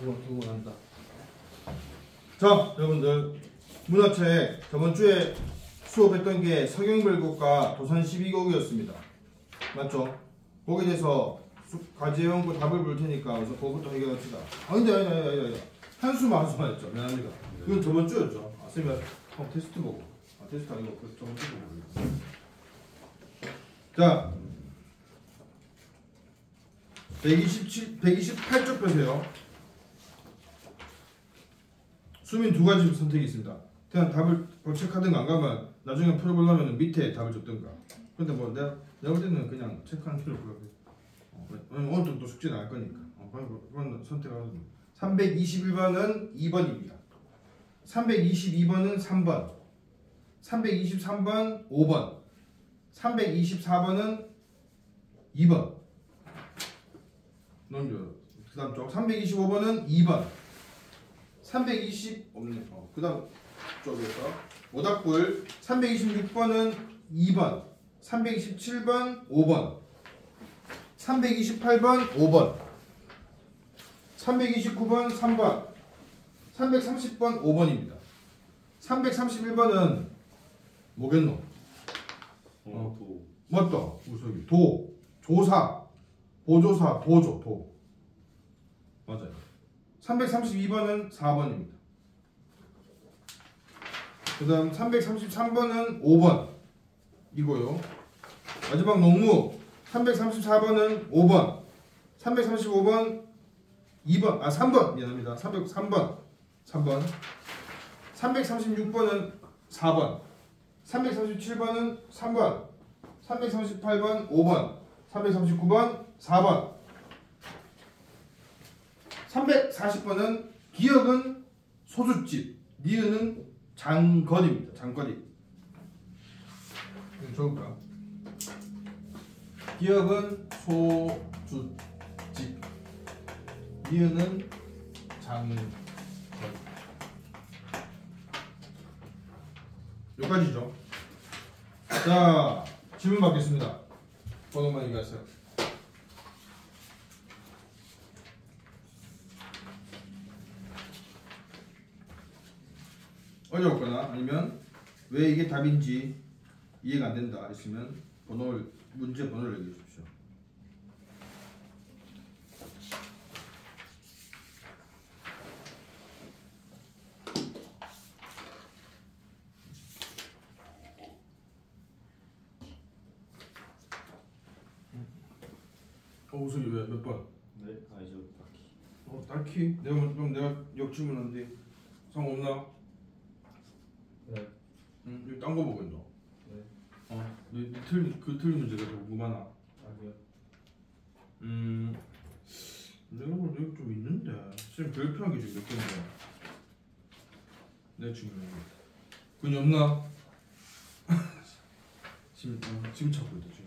응원한다. 자, 여러분들 문화체에 저번 주에 수업했던 게 서경별곡과 도산 12곡이었습니다. 맞죠? 거기에 대해서 과제형고 답을 볼 테니까 우선 그거부터 해결합시다. 아니다. 한수만 했죠. 미안합니다. 이건 저번 주였죠. 쌤이 테스트 보고. 테스트 아니고 저번 주 보고. 자, 128쪽 펴세요. 수민 두 가지 선택이 있습니다. 그냥 답을 체크하든가 안 가면 나중에 풀어보려면 밑에 답을 줬든가. 근데 뭐 내가 볼 때는 그냥 체크하는 필요 없고 오늘 또 숙제 나갈 거니까 그건 선택하면 321번은 2번입니다. 322번은 3번, 323번 5번, 324번은 2번. 넘겨. 그 다음 쪽 325번은 2번, 320 없네. 그 다음 쪽에서 오답불 326번은 2번, 327번 5번, 328번 5번, 329번 3번, 330번 5번입니다. 331번은 뭐겠노? 도. 맞다. 우석이 도, 조사, 보조사, 도조, 도. 맞아요. 332번은 4번입니다. 그 다음 333번은 5번 이거요. 마지막 농무 334번은 5번, 335번 2번, 3번 미안합니다. 303번 3번, 336번은 4번, 337번은 3번, 338번 5번, 339번 4번, 340번은 기역은 소주집, 니은은 장거리입니다. 장거리. 이거 적을까? 기역은 소주집, 니은은 장거리. 여기까지죠. 자, 질문 받겠습니다. 번호만 얘기하세요. 어려웠거나 아니면 왜 이게 답인지 이해가 안 된다 했으면 문제 번호를 얘기해 주십시오. 우석이 왜 몇 번? 네, 아니죠. 딱히. 딱히? 그럼 내가 역주문한데 상관없나? 네. 이거 딴 거 보고 있노? 네. 그 틀린 문제가 너무 많아. 아니요. 내가 볼 때 좀 있는데 쌤 별표하기 좀 몇 개인데 내 주문에 그건 없나? 지금 찾고 있다 지금.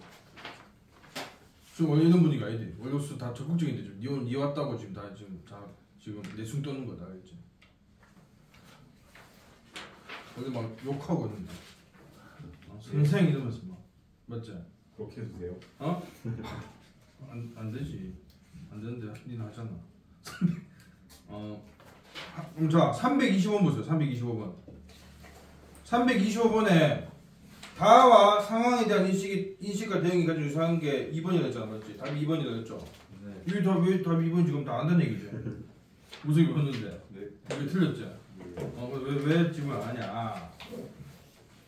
좀 원래 이런 분위기 아니지. 원로수 다 적극적인데 지금 니 왔다고 지금 다 지금 내숭 떠는 거다 알지? 원래 막 욕하고 있는데 선생 이러면서 막 맞지? 그렇게 해도 돼요? 어? 안 되지. 안 되는데 니는 하잖아. 그럼 자 325번 보세요. 325번. 325번에 다와 상황에 대한 인식과 대응이 가지고 유사한 게 2번이라 했잖아. 맞지? 답이 2번이라 했죠? 네. 왜 답이 2번 지금 다 안다는 얘기지? 무슨 봤는데? 네. 왜 틀렸지? 네. 왜 지금 안 하냐?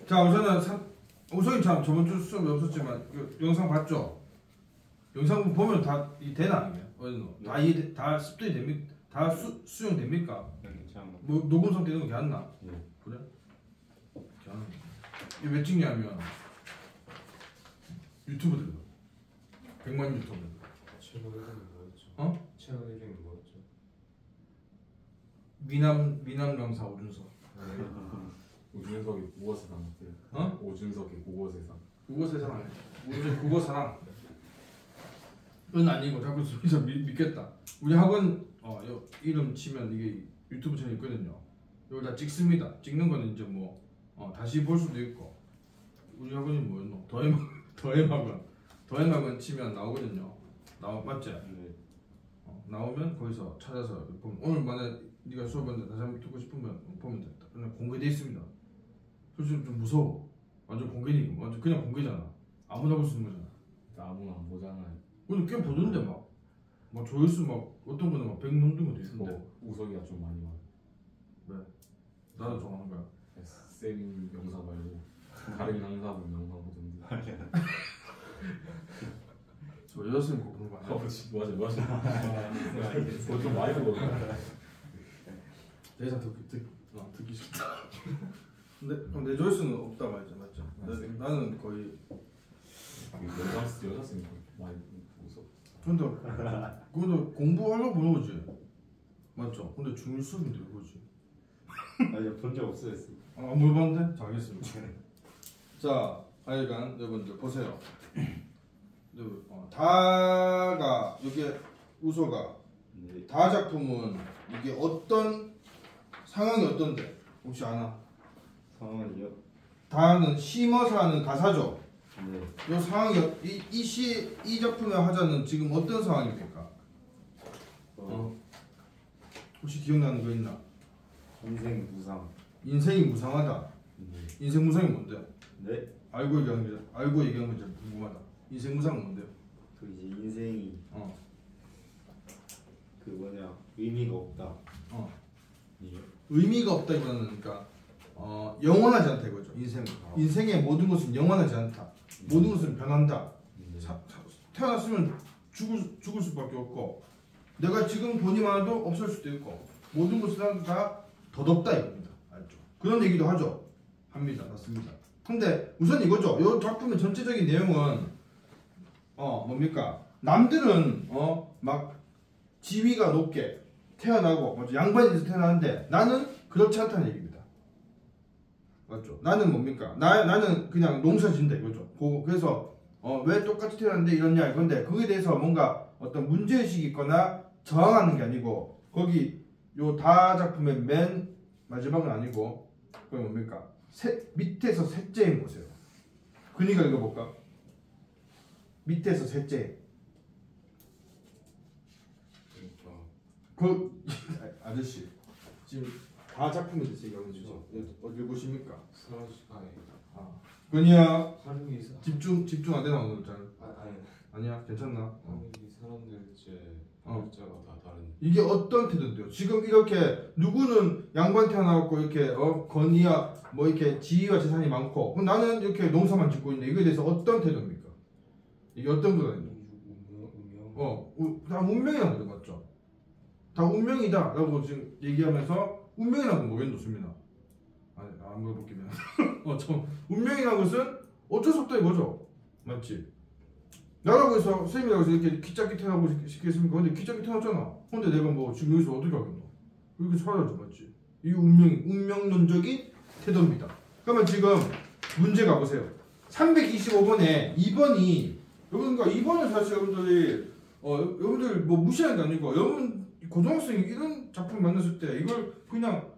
자, 우선은 우선이 참 저번 주 수업이 없었지만 영상 봤죠? 영상 보면 다 되나 이게? 다 습득이 됩니까? 다 수용 됩니까? 네, 괜찮아. 뭐 녹음 상태 이런 거 괜찮나? 네. 그래? 괜찮아. 이거 왜 찍냐면 유튜브들 100만 유튜브. 채널 이름이 뭐였죠? 어? 채널 이름이 뭐였죠? 미남 강사 오준석. 오준석이 국어세상 어때요? 어? 오준석이 국어세상. 국어세상 아니야. 우리 국어사랑. 은 아니고 자꾸 여기서 믿겠다. 우리 학원 이름 치면 이게 유튜브 채널 있거든요. 이걸 다 찍습니다. 찍는 거는 이제 뭐 다시 볼 수도 있고. 우리 학원이 뭐였노? 더해막은 치면 나오거든요. 맞지? 네. 나오면 거기서 찾아서 보면 오늘 만약 네가 수업했는데 다시 한번 듣고 싶으면 보면 된다. 그냥 공개돼 있습니다. 솔직히 좀 무서워. 완전 공개니까 완전 그냥 공개잖아. 아무나 볼 수 있는 거잖아. 아무나 안 보잖아요. 오늘 꽤 보던데 막 조회수 막 어떤 거는 막 100 넘는 것도 있던데. 우석이가 좀 많이 와요. 왜? 나도 좋아하는 거야. 쌤 영상 말고 다른 강사분 영상 보던데. 저 여자쌤 거 보는 거 아니야? 맞아. 그거 좀 많이 보거든요. 대사 듣기 싫다. 근데 내 조회수는 없다 말이죠, 맞죠? 나는 거의. 여자쌤 많이 웃어. 근데 그것도 공부하려고 보는 거지, 맞죠? 근데 중일 수업인데 이거지. 아니요, 본 적 없어요. 안 물어봤는데? 자, 알겠습니다. 자, 하여간 여러분들 보세요. 다가 이게 우소가 네. 다 작품은 이게 어떤 상황이 어떤데 혹시 아나? 상황이요? 다는 심어서 하는 가사죠. 네. 이 상황이 이 작품의 화자는 지금 어떤 상황입니까? 혹시 기억나는 거 있나? 인생 무상. 인생이 무상하다. 네. 인생 무상이 뭔데? 네. 알고 얘기하는 게 궁금하다. 인생 무상은 뭔데요? 그 이제 인생이 어. 그 뭐냐 의미가 없다. 어. 예. 의미가 없다기보다는 그러니까 영원하지 않다 이거죠. 인생의 모든 것은 영원하지 않다. 모든 것은 변한다. 네. 태어났으면 죽을 수밖에 없고 내가 지금 돈이 많아도 없을 수도 있고 모든 것은 다 덧없다 이겁니다. 알죠? 그런 얘기도 하죠. 합니다. 맞습니다. 근데 우선 이거죠. 이 작품의 전체적인 내용은 뭡니까? 남들은 막 지위가 높게 태어나고 맞죠? 양반에서 태어나는데 나는 그렇지 않다는 얘기입니다. 맞죠? 나는 뭡니까? 나는 그냥 농사진다 이거죠. 그래서 왜 똑같이 태어났는데 이러냐 이건데 거기에 대해서 뭔가 어떤 문제의식이 있거나 저항하는 게 아니고 거기 요 다 작품의 맨 마지막은 아니고 그게 뭡니까? 밑에서 셋째 보세요. 그니까 읽어볼까? 밑에서 셋째. 그 아저씨 지금 다 작품에 대해서 얘기하는 거죠. 어디 보십니까? 수업 시간에 그니야 하루이 집중 안 되나 오늘 잘? 아니 아니야 괜찮나? 하루이 사람들 글자가 다 다른. 이게 어떤 태도인데요? 지금 이렇게 누구는 양반 태어나고 이렇게 건의야 뭐 이렇게 지위와 재산이 많고 그럼 나는 이렇게 농사만 짓고 있는데 이거에 대해서 어떤 태도입니까? 이게 어떤 거거든요? 다 운명이라는 거죠, 맞죠? 다 운명이다라고 지금 얘기하면서 운명이라는 건 뭐겠노, 수민아? 안 물어볼게 미안. 운명이라는 것은 어쩔 수 없다 이거죠, 맞지? 나라고 해서 선생님이라고 해서 이렇게 귀짝기 태어나고 시켰습니까? 근데 귀짝기 태어났잖아. 근데 내가 뭐 지금 여기서 어떻게 하겠노? 이렇게 살아야지, 맞지? 이 운명론적인 태도입니다. 그러면 지금 문제 가보세요. 325번에 2번이 여러분과 2번은 사실 여러분들이 여러분들 뭐 무시하는 게 아니고 여러분 고등학생이 이런 작품 만났을 때 이걸 그냥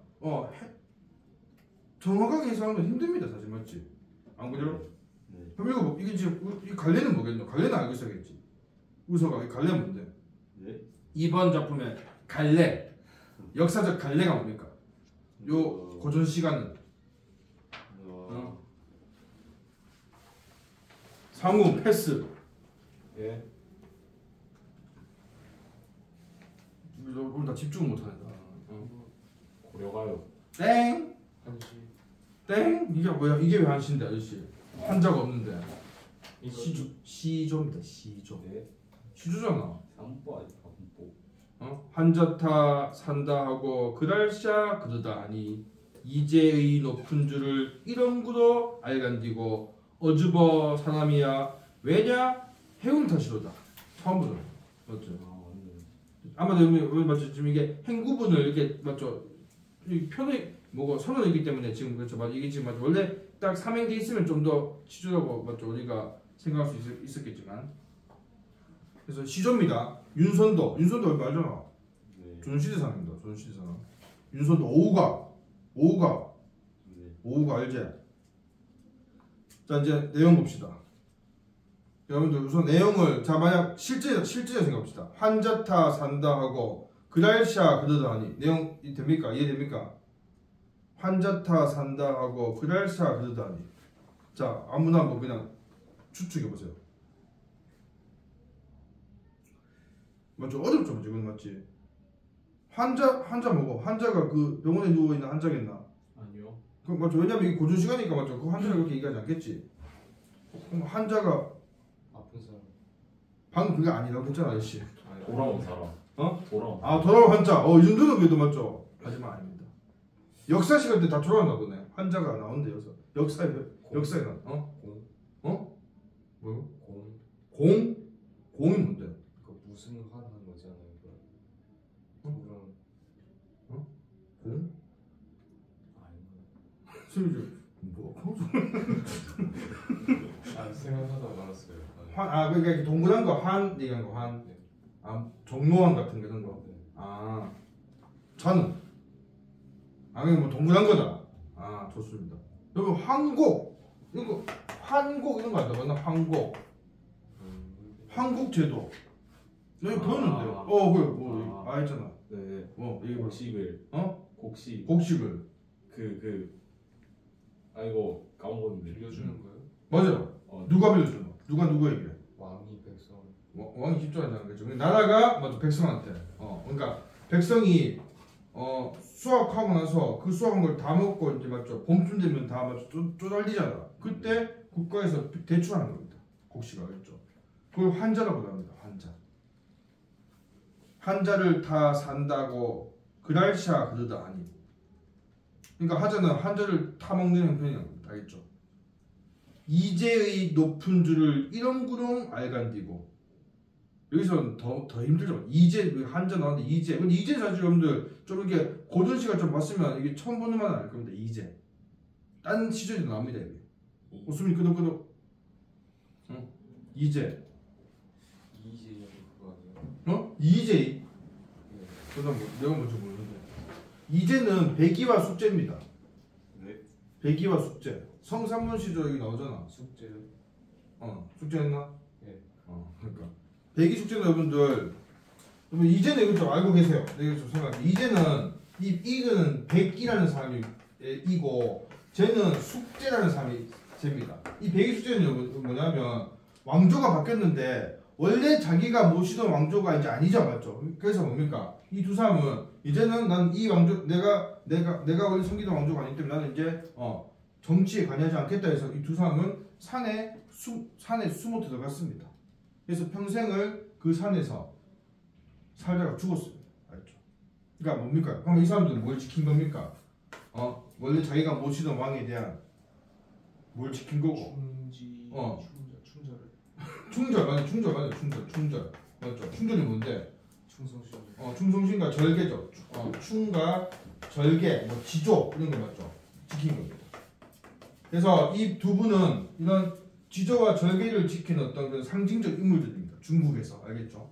정확하게 해석하는 건 힘듭니다, 사실, 맞지? 안 그래요? 네. 그럼 이게 지금 이 갈래는 뭐겠노? 갈래는 알고 있어야겠지. 우서가 이 갈래는 뭔데? 네. 2번 작품의 갈래, 역사적 갈래가 뭡니까? 요 고전 시간은 상우 패스. 예. 오늘 다 집중을 못하네. 고려가요. 땡. 한시. 땡. 이게 뭐야? 이게 왜 한시인데 아저씨? 한자가 없는데. 시조입니다. 시조. 네. 시조잖아. 삼보 아니까 삼보. 한자타 산다 하고 그랄샤 그러다 하니 이제의 높은 줄을 이런구도 알간디고 어주버 사람이야 왜냐 해운 탓이로다. 처음 보잖아. 맞죠? 아마도 여기 맞죠? 지금 이게 행구분을 이렇게 맞죠? 이 편의 뭐고 선언이기 때문에 지금 그렇죠. 맞죠? 이게 지금 맞죠? 원래 딱 삼행돼 있으면 좀 더 시조라고 맞죠? 우리가 생각할 수 있었겠지만 그래서 시조입니다. 윤선도 얼마 알잖아. 네. 조선시대 사람입니다. 조선시대 사람. 윤선도 오우가 네. 알지? 자 이제 내용 봅시다. 여러분들 우선 내용을 자 만약 실제 생각합시다. 환자타 산다 하고 그랄샤 그러다 하니 내용 됩니까? 이해됩니까? 환자타 산다 하고 그랄샤 그러다 하니 자 아무나 뭐 그냥 추측해 보세요. 맞죠? 어렵죠, 맞죠? 이건 맞지? 환자 뭐고? 환자가 그 병원에 누워 있는 환자겠나? 아니요. 그 맞죠? 왜냐면 이게 고전 시간이니까 맞죠? 그 환자를 그렇게 얘기하지 않겠지. 그럼 환자가 아픈 사람. 방금 그게 아니라고 했잖아, 아저씨. 아니, 돌아온 사람. 어? 돌아온. 아 돌아온 환자. 이 정도는 그래도 맞죠? 하지만 아닙니다. 역사 시간 때 다 돌아왔나 보네. 환자가 나온대 여기서. 역사에 나. 공. 뭐요? 공. 공? 공이 뭔데? 그 무슨 한 하는 거잖아요. 그런. 공? 아니. 슬슬 뭐? 아 생각하다 말았어요. 그러니까 이렇게 동그란 거 환 얘기한 거 환. 네. 종로환 같은 그런 거. 네. 저는 그게 뭐 동그란 거다. 좋습니다. 여러분 황곡 이거 한곡 이런 거 알다 봤나? 황곡 제도 여기 보였는데요. 그래 뭐 했잖아. 네. 이게 뭐 곡식을. 곡식. 곡식을 이거 까먹었는데. 빌려주는 거예요? 맞아요. 누가 빌려주는 거? 누가 누구에게? 왕이 백성. 왕이 집중하지 않겠죠. 나라가 맞아 백성한테. 그러니까 백성이 수확하고 나서 그 수확한 걸 다 먹고 이제 맞죠. 봄쯤 되면 다 맞죠. 쪼달리잖아. 그때 국가에서 대출하는 겁니다. 곡식을 알겠죠. 그걸 환자라고 합니다. 환자를 다 산다고 그랄샤 그러다 하니. 그러니까 하자는 환자를 타 먹는 형편이라는 겁니다. 알겠죠. 이제의 높은 줄을 이렁구렁 알간디고 여기서는 더 힘들죠. 이제 한자 나오는데 이제. 근데 이제 사실 여러분들 좀 이렇게 고전 시간 좀 봤으면 이게 처음 보는 말 알 겁니다. 이제. 딴 시절에도 나옵니다. 이게. 웃음이 끄덕끄덕. 이제. 이제 그거 아니에요? 이제. 그다음 내가 먼저 모르는데. 이제는 배기와 숙제입니다. 네. 배기와 숙제. 성산문 시절 여기 나오잖아. 숙제요? 숙제했나? 네. 그러니까. 배기 숙제는 여러분들 이제는 이거 좀 알고 계세요. 내가 좀 생각해. 이제는 이거는 백기라는 사람이 이고 쟤는 숙제라는 사람이 쟤입니다. 이 배기 숙제는 뭐냐면 왕조가 바뀌었는데 원래 자기가 모시던 왕조가 이제 아니죠, 맞죠? 그래서 뭡니까? 이 두 사람은 이제는 난 이 왕조 내가 원래 섬기던 왕조가 아니기 때문에 나는 이제 정치에 관여하지 않겠다 해서 이 두 사람은 산에 숨어 들어갔습니다. 그래서 평생을 그 산에서 살다가 죽었습니다. 알죠? 그러니까 뭡니까? 그럼 이 사람들은 뭘 지킨 겁니까? 원래 자기가 모시던 왕에 대한 뭘 지킨 거고? 충절 맞죠? 충절이 뭔데? 충성심. 충성심과 절개죠. 충과 절개, 지조 이런 거 맞죠? 지킨 겁니다. 그래서 이 두 분은 이런 지조와 절개를 지키는 어떤 그런 상징적 인물들입니다. 중국에서 알겠죠?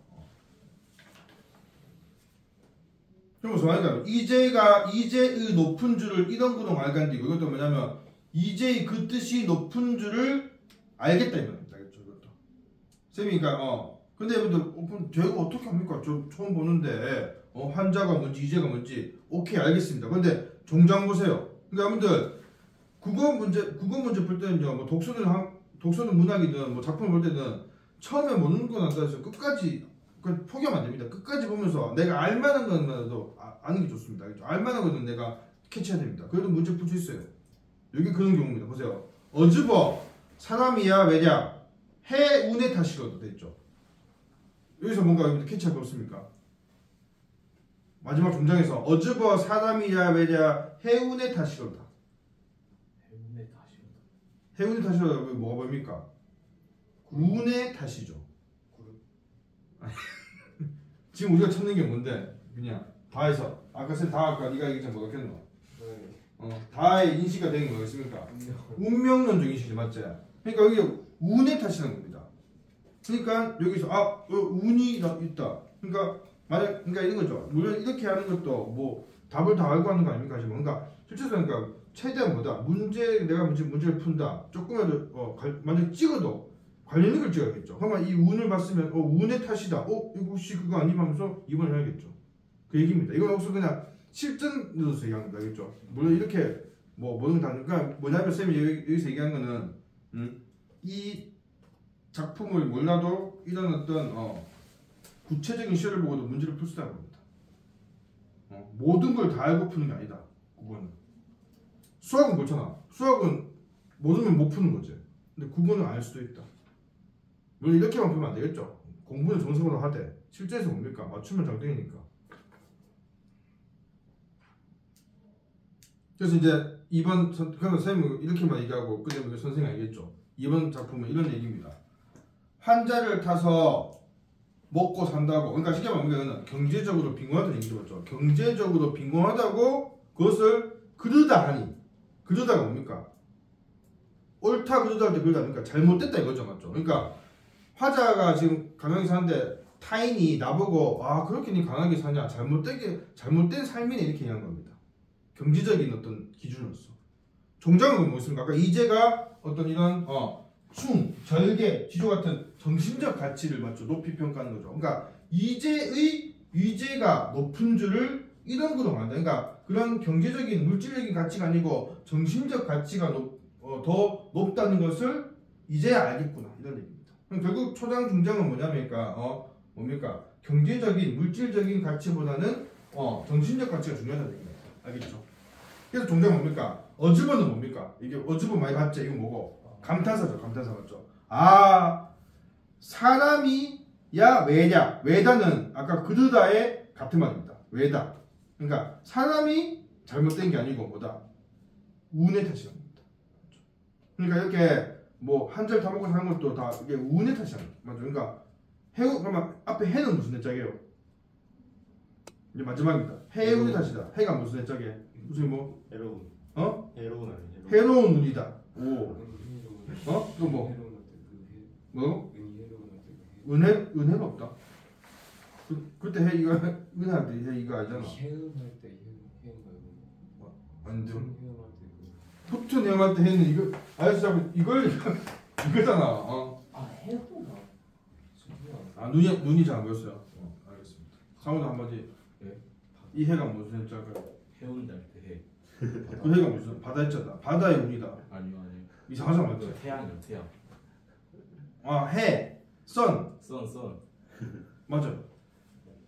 그러면서 그러니까 이제의 높은 줄을 이렁구렁 알간디고 이것도 뭐냐면 이제의 그 뜻이 높은 줄을 알겠다 이 말입니다. 알겠죠? 이것도 쌤이 그러니까 근데 여러분들 제가 어떻게 합니까? 저 처음 보는데 환자가 뭔지 이제가 뭔지 오케이 알겠습니다. 근데 종장 보세요. 그러니까 여러분들 국어 문제 풀 때는요. 뭐 독서는 문학이든 뭐 작품을 볼 때는 처음에 모르는 건 안다 해서 끝까지 포기하면 안 됩니다. 끝까지 보면서 내가 알만한 것만도 아는 게 좋습니다. 알겠죠? 알만한 것은 내가 캐치해야 됩니다. 그래도 문제 풀 수 있어요. 여기 그런 경우입니다. 보세요. 어즈버 사람이야 왜냐 해운의 탓이로도 됐죠. 여기서 뭔가 여러분들 캐치할 거 없습니까? 마지막 종장에서 어즈버 사람이야 왜냐 해운의 탓이로다. 해운의 탓이로다 뭐가 뭡니까? 운의 탓이죠. 지금 우리가 찾는 게 뭔데? 그냥 다해서 아까 쌤 다 아까 네가 얘기했잖아. 뭐가 켰노? 다의 인식이 되는 게 뭐겠습니까? 운명론적 인식이 맞지? 그러니까 여기 운의 탓이라는 겁니다. 그러니까 여기서 운이 있다. 그러니까 이런 거죠. 물론 이렇게 하는 것도 뭐 답을 다 알고 하는 거 아닙니까? 하지만 그러니까 실제로 그러니까 최대한 뭐다 문제를 푼다. 조금이라도 만약 찍어도 관련 있는 걸 찍어야겠죠. 그러면 이 운을 봤으면 운의 탓이다. 이거 혹시 그거 아니면 하면서 2번을 해야겠죠. 그 얘기입니다. 이건 없어 그냥 실전으로서 얘기하는 거 알겠죠. 물론 이렇게 뭐든 다 그러니까 뭐냐면 쌤이 여기서 얘기한 거는 이 작품을 몰라도 이런 어떤 구체적인 시를 보고도 문제를 풀 수 있다는 겁니다. 모든 걸 다 알고 푸는 게 아니다. 국어는 수학은 그렇잖아. 수학은 모르면 못 푸는 거지. 근데 국어는 알 수도 있다. 물론 이렇게만 보면 안 되겠죠. 공부는 정석으로 하되 실제에서 뭡니까? 맞추면 장땡이니까. 그래서 이제 2번 그러면 선생님은 이렇게만 얘기하고 그다음에 선생님이 알겠죠. 2번 작품은 이런 얘기입니다. 환자를 타서 먹고 산다고. 그러니까 쉽게 말하면 경제적으로 빈곤하다는 얘기죠. 맞죠? 경제적으로 빈곤하다고 그것을 그르다 하니. 그르다가 뭡니까? 옳다 그르다 할 때 그르다 하니까 잘못됐다 이거죠. 맞죠? 그러니까 화자가 지금 강하게 사는데 타인이 나보고 그렇게 니 강하게 사냐 잘못된 삶이네 이렇게 얘기하는 겁니다. 경제적인 어떤 기준으로서. 종장은 무엇입니까? 아까 이제가 어떤 이런 충, 절개, 지조 같은 정신적 가치를 맞죠 높이 평가하는 거죠. 그러니까 이제의 위제가 높은 줄을 이런 거로 말한다. 그러니까 그런 경제적인 물질적인 가치가 아니고 정신적 가치가 더 높다는 것을 이제야 알겠구나 이런 얘기입니다. 그럼 결국 초장 중장은 뭐냐니까 뭡니까? 경제적인 물질적인 가치보다는 정신적 가치가 중요하다는 얘기입니다. 알겠죠? 그래서 종장은 뭡니까? 어즈번은 뭡니까? 이게 어즈번 많이 봤죠? 이거 뭐고? 감탄사죠. 감탄사 맞죠? 사람이 야 외냐? 외다는 아까 그르다의 같은 말입니다. 외다. 그러니까 사람이 잘못된 게 아니고 뭐다? 운의 탓이란 겁니다. 그러니까 이렇게 뭐 한 절 다 먹고 사는 것도 다 이게 운의 탓이란 맞죠? 그러니까 그러면 앞에 해는 무슨 해짝이에요? 이제 마지막입니다. 해의 운의 탓이다. 해가 무슨 해짝이에요? 무슨 뭐? 해로운. 해로운 아니에요? 해로운 운이다. 오. 또 뭐? 뭐? 은혜가 없다. 그때 해 이거 은혜할 때 해 이거 알잖아. 해음할 때 해음가요? 안 돼. 해음할 때 붙은 해할 때 해는 이거 알았어. 이거잖아. 신기하다. 눈이 잘 안 보였어요. 알겠습니다. 상호도 한마디. 이 해가 무슨 해자가? 해운달 때 해. 그 해가 무슨 바다 해자다. 바다의 운이다. 아니요. 이상하지 맞죠? 태양이요 태양. 해, 선 선. 맞아요.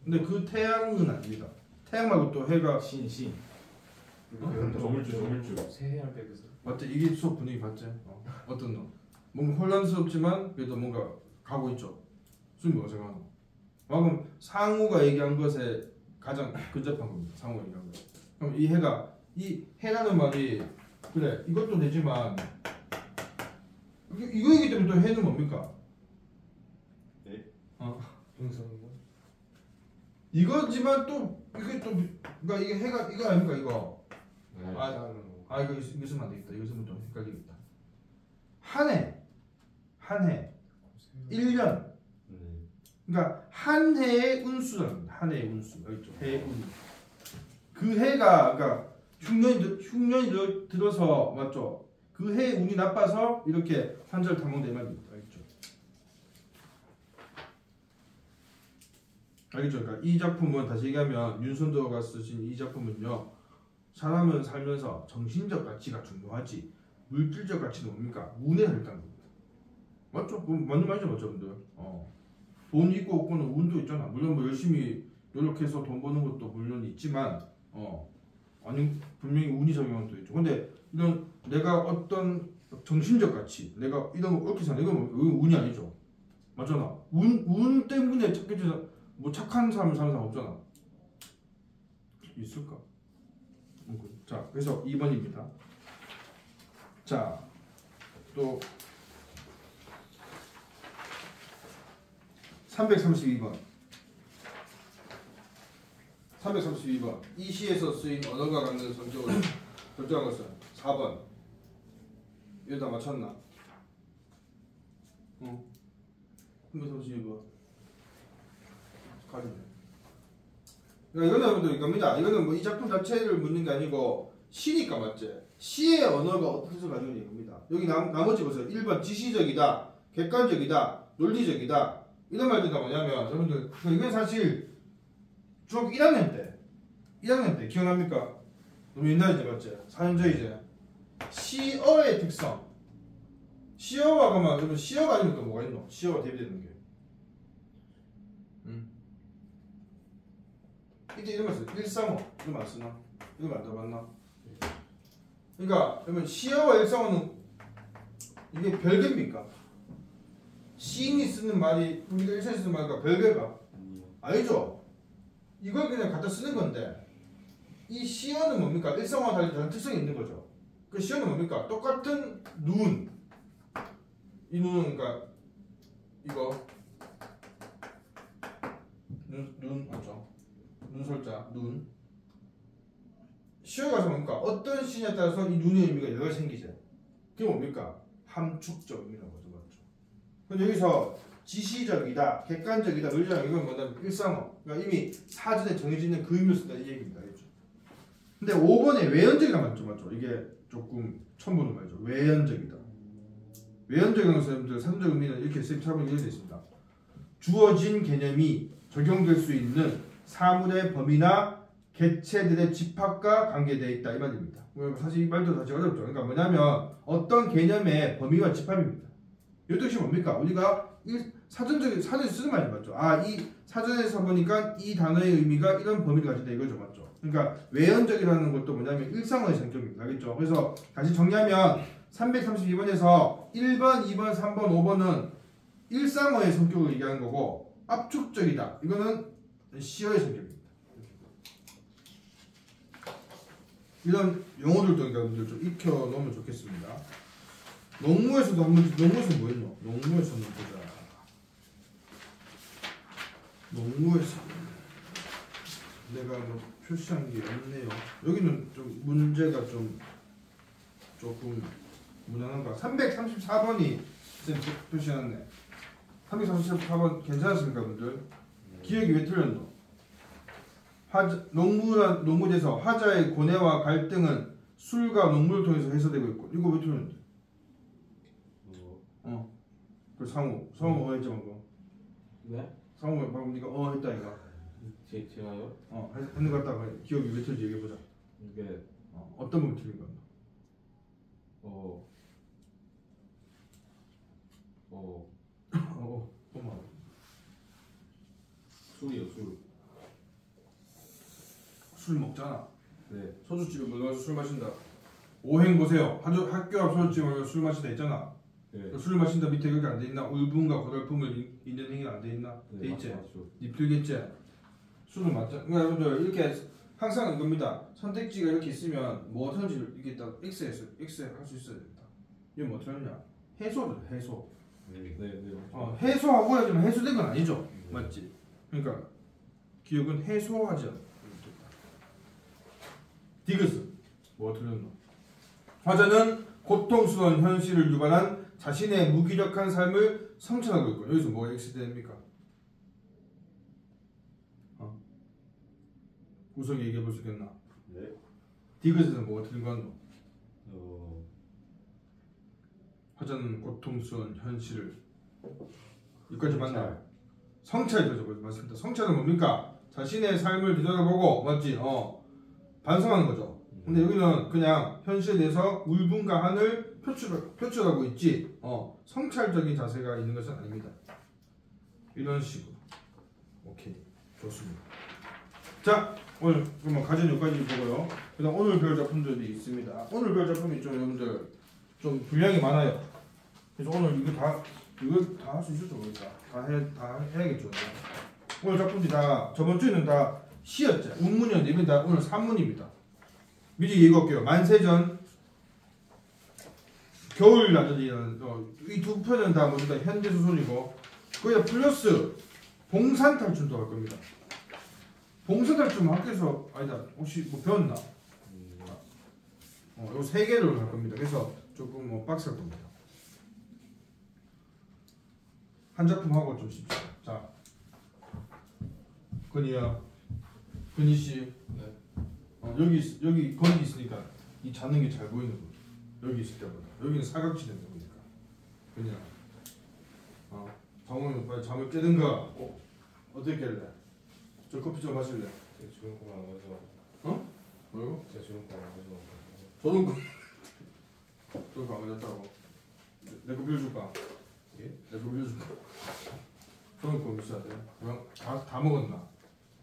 근데 그 태양은 아닙니다. 태양 말고 또 해가 신. 조물주. 새해할 때 그래서. 맞죠? 이게 수업 분위기 봤지? 어떤 너? 뭔가 혼란스럽지만 그래도 뭔가 가고 있죠. 수업 뭐가 생각하노? 방금 상우가 얘기한 것에 가장 근접한 겁니다. 상우가 얘기한 거. 그럼 이 해가 이 해라는 말이 그래 이것도 되지만 이거이기 때문에 또 해는 뭡니까? 네? 형성인가? 이거지만 또 이게 또 그러니까 이게 해가 이거 아닙니까 이거? 이거 쓰면 안 되겠다. 이거 쓰면 좀 헷갈리겠다. 한 해 1년 그러니까 한 해의 운수랍니다. 한 해의 운수 알겠죠? 해의 운. 그 해가 그러니까 흉년이 들어서 맞죠? 그 해의 운이 나빠서 이렇게 환절 탐험된 말입니다. 알겠죠? 알겠죠? 그러니까 이 작품은 다시 얘기하면 윤선도가 쓰신 이 작품은요. 사람은 살면서 정신적 가치가 중요하지 물질적 가치는 뭡니까? 운에 달렸다는 겁니다. 맞죠? 맞는 말이죠, 맞죠, 분들? 돈 있고 없고는 운도 있잖아. 물론 뭐 열심히 노력해서 돈 버는 것도 물론 있지만, 아니 분명히 운이 작용하는 것도 있죠. 근데 이런 내가 어떤 정신적 가치, 내가 이런 거 옳게 사는 이건 운이 아니죠. 맞잖아. 운 때문에 뭐 착한 삶을 사는 사람 없잖아. 있을까? 자, 그래서 2번입니다. 자, 또 332번. 332번. 이 시에서 쓰인 언어가 갖는 성격을 결정한 것은 4번. 이거 다 맞췄나? 332번. 가리네. 그러니까 이거는 여러분들 이겁니다. 이거는 뭐 이 작품 자체를 묻는 게 아니고 시니까 맞지? 시의 언어가 어떻게 해서 가지고 있는 겁니다. 여기 나머지 보세요. 1번 지시적이다. 객관적이다, 논리적이다 이런 말들이 뭐냐면 여러분들 이건 사실 중학교 1학년 때 기억납니까? 너무 옛날이지 맞지? 4년 전이지. 시어의 특성. 시어가 그러면 여러분 시어가 아니면 또 뭐가 있노? 시어가 대비되는 게. 이때 이런 말 써. 135 이런 말 쓰나? 이런 말 안 들어봤나? 그러니까 여러분 시어와 135는 이게 별개입니까? 시인이 쓰는 말이 우리가 일상에 쓰는 말과 별개가? 아니죠. 이걸 그냥 갖다 쓰는 건데 이 시어는 뭡니까? 일상화와 달리 다른 특성이 있는 거죠. 그 시어는 뭡니까? 똑같은 눈. 이 눈은 그러니까 이거 눈 맞죠? 눈설자 눈. 시어가 뭡니까? 어떤 시냐에 따라서 이 눈의 의미가 여러 가지 생기죠. 그게 뭡니까? 함축적 의미라고 하죠. 맞죠? 근데 여기서 지시적이다, 객관적이다, 논리적 이건 뭐냐면 일상어. 그러니까 이미 사전에 정해져 있는 그 의미를 쓴다 이 얘기입니다. 그렇죠? 근데 5번에 외연적이라 맞죠? 이게 조금 처음 보는 말이죠. 외연적이다. 외연적인 것은 사전적 의미는 이렇게 세부적으로 이해되어 있습니다. 주어진 개념이 적용될 수 있는 사물의 범위나 개체들의 집합과 관계되어 있다 이 말입니다. 사실 이 말도 사실 어렵죠. 그러니까 뭐냐면 어떤 개념의 범위와 집합입니다. 이 뜻이 뭡니까? 우리가 사전에 쓰는 말이 맞죠. 이 사전에서 보니까 이 단어의 의미가 이런 범위를 가진다 이거죠, 맞죠? 그러니까 외연적이라는 것도 뭐냐면 일상어의 성격입니다. 알겠죠? 그래서 다시 정리하면 332번에서 1번, 2번, 3번, 5번은 일상어의 성격을 얘기하는 거고 압축적이다. 이거는 시어의 성격입니다. 이런 용어들도 여러분들 좀 익혀 놓으면 좋겠습니다. 농무에서도 농무에서 뭐 했노? 농무에서는 보자. 농무에서 내가 뭐 표시한 게 없네요. 여기는 좀 문제가 조금 무난한가? 334번이 표시해놨네. 334번 괜찮았습니까, 분들? 기억이 왜 틀렸노? 농무에서 화자의 고뇌와 갈등은 술과 농무를 통해서 해소되고 있고 이거 왜 틀렸는데? 그 상호 했죠 방금. 네? 상호 방금 네가 했다 이거. 제가요? 했는 것 같다. 기억이 왜 틀린지 얘기해보자. 이게 어떤 부분 틀린 거야? 술이요. 술 먹잖아. 네. 소주집에 들어가서 술 마신다. 오행 보세요. 학교 앞 소주집에 가서 술 마신다 있잖아. 네. 술 마신다 밑에 여기 안 돼 있나? 울분과 고달픔을 있는 행위 안 돼 있나? 네, 돼 있지. 맞죠. 니 풀겠지. 술은 맞죠. 그러니까 여러분들 이렇게 항상 이겁니다. 선택지가 이렇게 있으면 뭐 어떤지 이렇게 딱 X 할 수 있어야 됩니다. 이건 뭐 어떻게 하느냐? 해소. 네. 해소하고 하지만 해소된 건 아니죠. 맞지? 그러니까 기억은 해소하지 않아. 디귿은 뭐 틀렸노? 화자는 고통스러운 현실을 유발한 자신의 무기력한 삶을 성찰하고 있고 여기서 뭐가 X됩니까? 구석이 얘기해 볼 수 있겠나? 네. 디귿에서 뭐가 틀린 거 같노? 화자는 고통스러운 현실을 여기까지 맞나요? 성찰이죠. 맞습니다. 성찰은 뭡니까? 자신의 삶을 뒤돌아보고 맞지? 반성하는 거죠. 근데 여기는 그냥 현실에 대해서 울분과 한을 표출하고 있지 성찰적인 자세가 있는 것은 아닙니다. 이런 식으로. 오케이. 좋습니다. 자, 오늘 그러면 가진 여기까지 보고요. 그다음 오늘 배울 작품들이 있습니다. 오늘 배울 작품이 좀 여러분들 좀 분량이 많아요. 그래서 오늘 이거 다 할 수 있을지 모르겠다. 다 해야겠죠. 오늘 작품들이 다 저번 주에는 다 시였죠. 운문이었는데 이번 다 오늘 산문입니다. 미리 얘기할게요. 만세전, 겨울나들이라는 이 두 편은 다 모두 다 현대 소설이고 거기다 플러스 봉산탈출도 할 겁니다. 봉산탈출 학교에서 아니다 혹시 뭐 배웠나? 요 세 개를 할 겁니다. 그래서 조금 빡셀 겁니다. 한 작품 하고 좀 쉽죠. 자, 근희 씨. 네. 여기 건이 있으니까 이 자는 게 잘 보이는 거. 여기 있을 때보다 여기는 사각지대인 거니까. 그냥 장모님 빨리 잠을 깨든가. 어떻게 깰래? 저 커피 좀 마실래? 제가 주는 거만 안 가져와. 뭐라고? 제가 주는 거만 안 가져와. 저는 저거 안 가졌다고. 내 거 빌려줄까? 예? 내 거 빌려줄까? 저는 거 있어야 돼. 그냥 다 먹었나?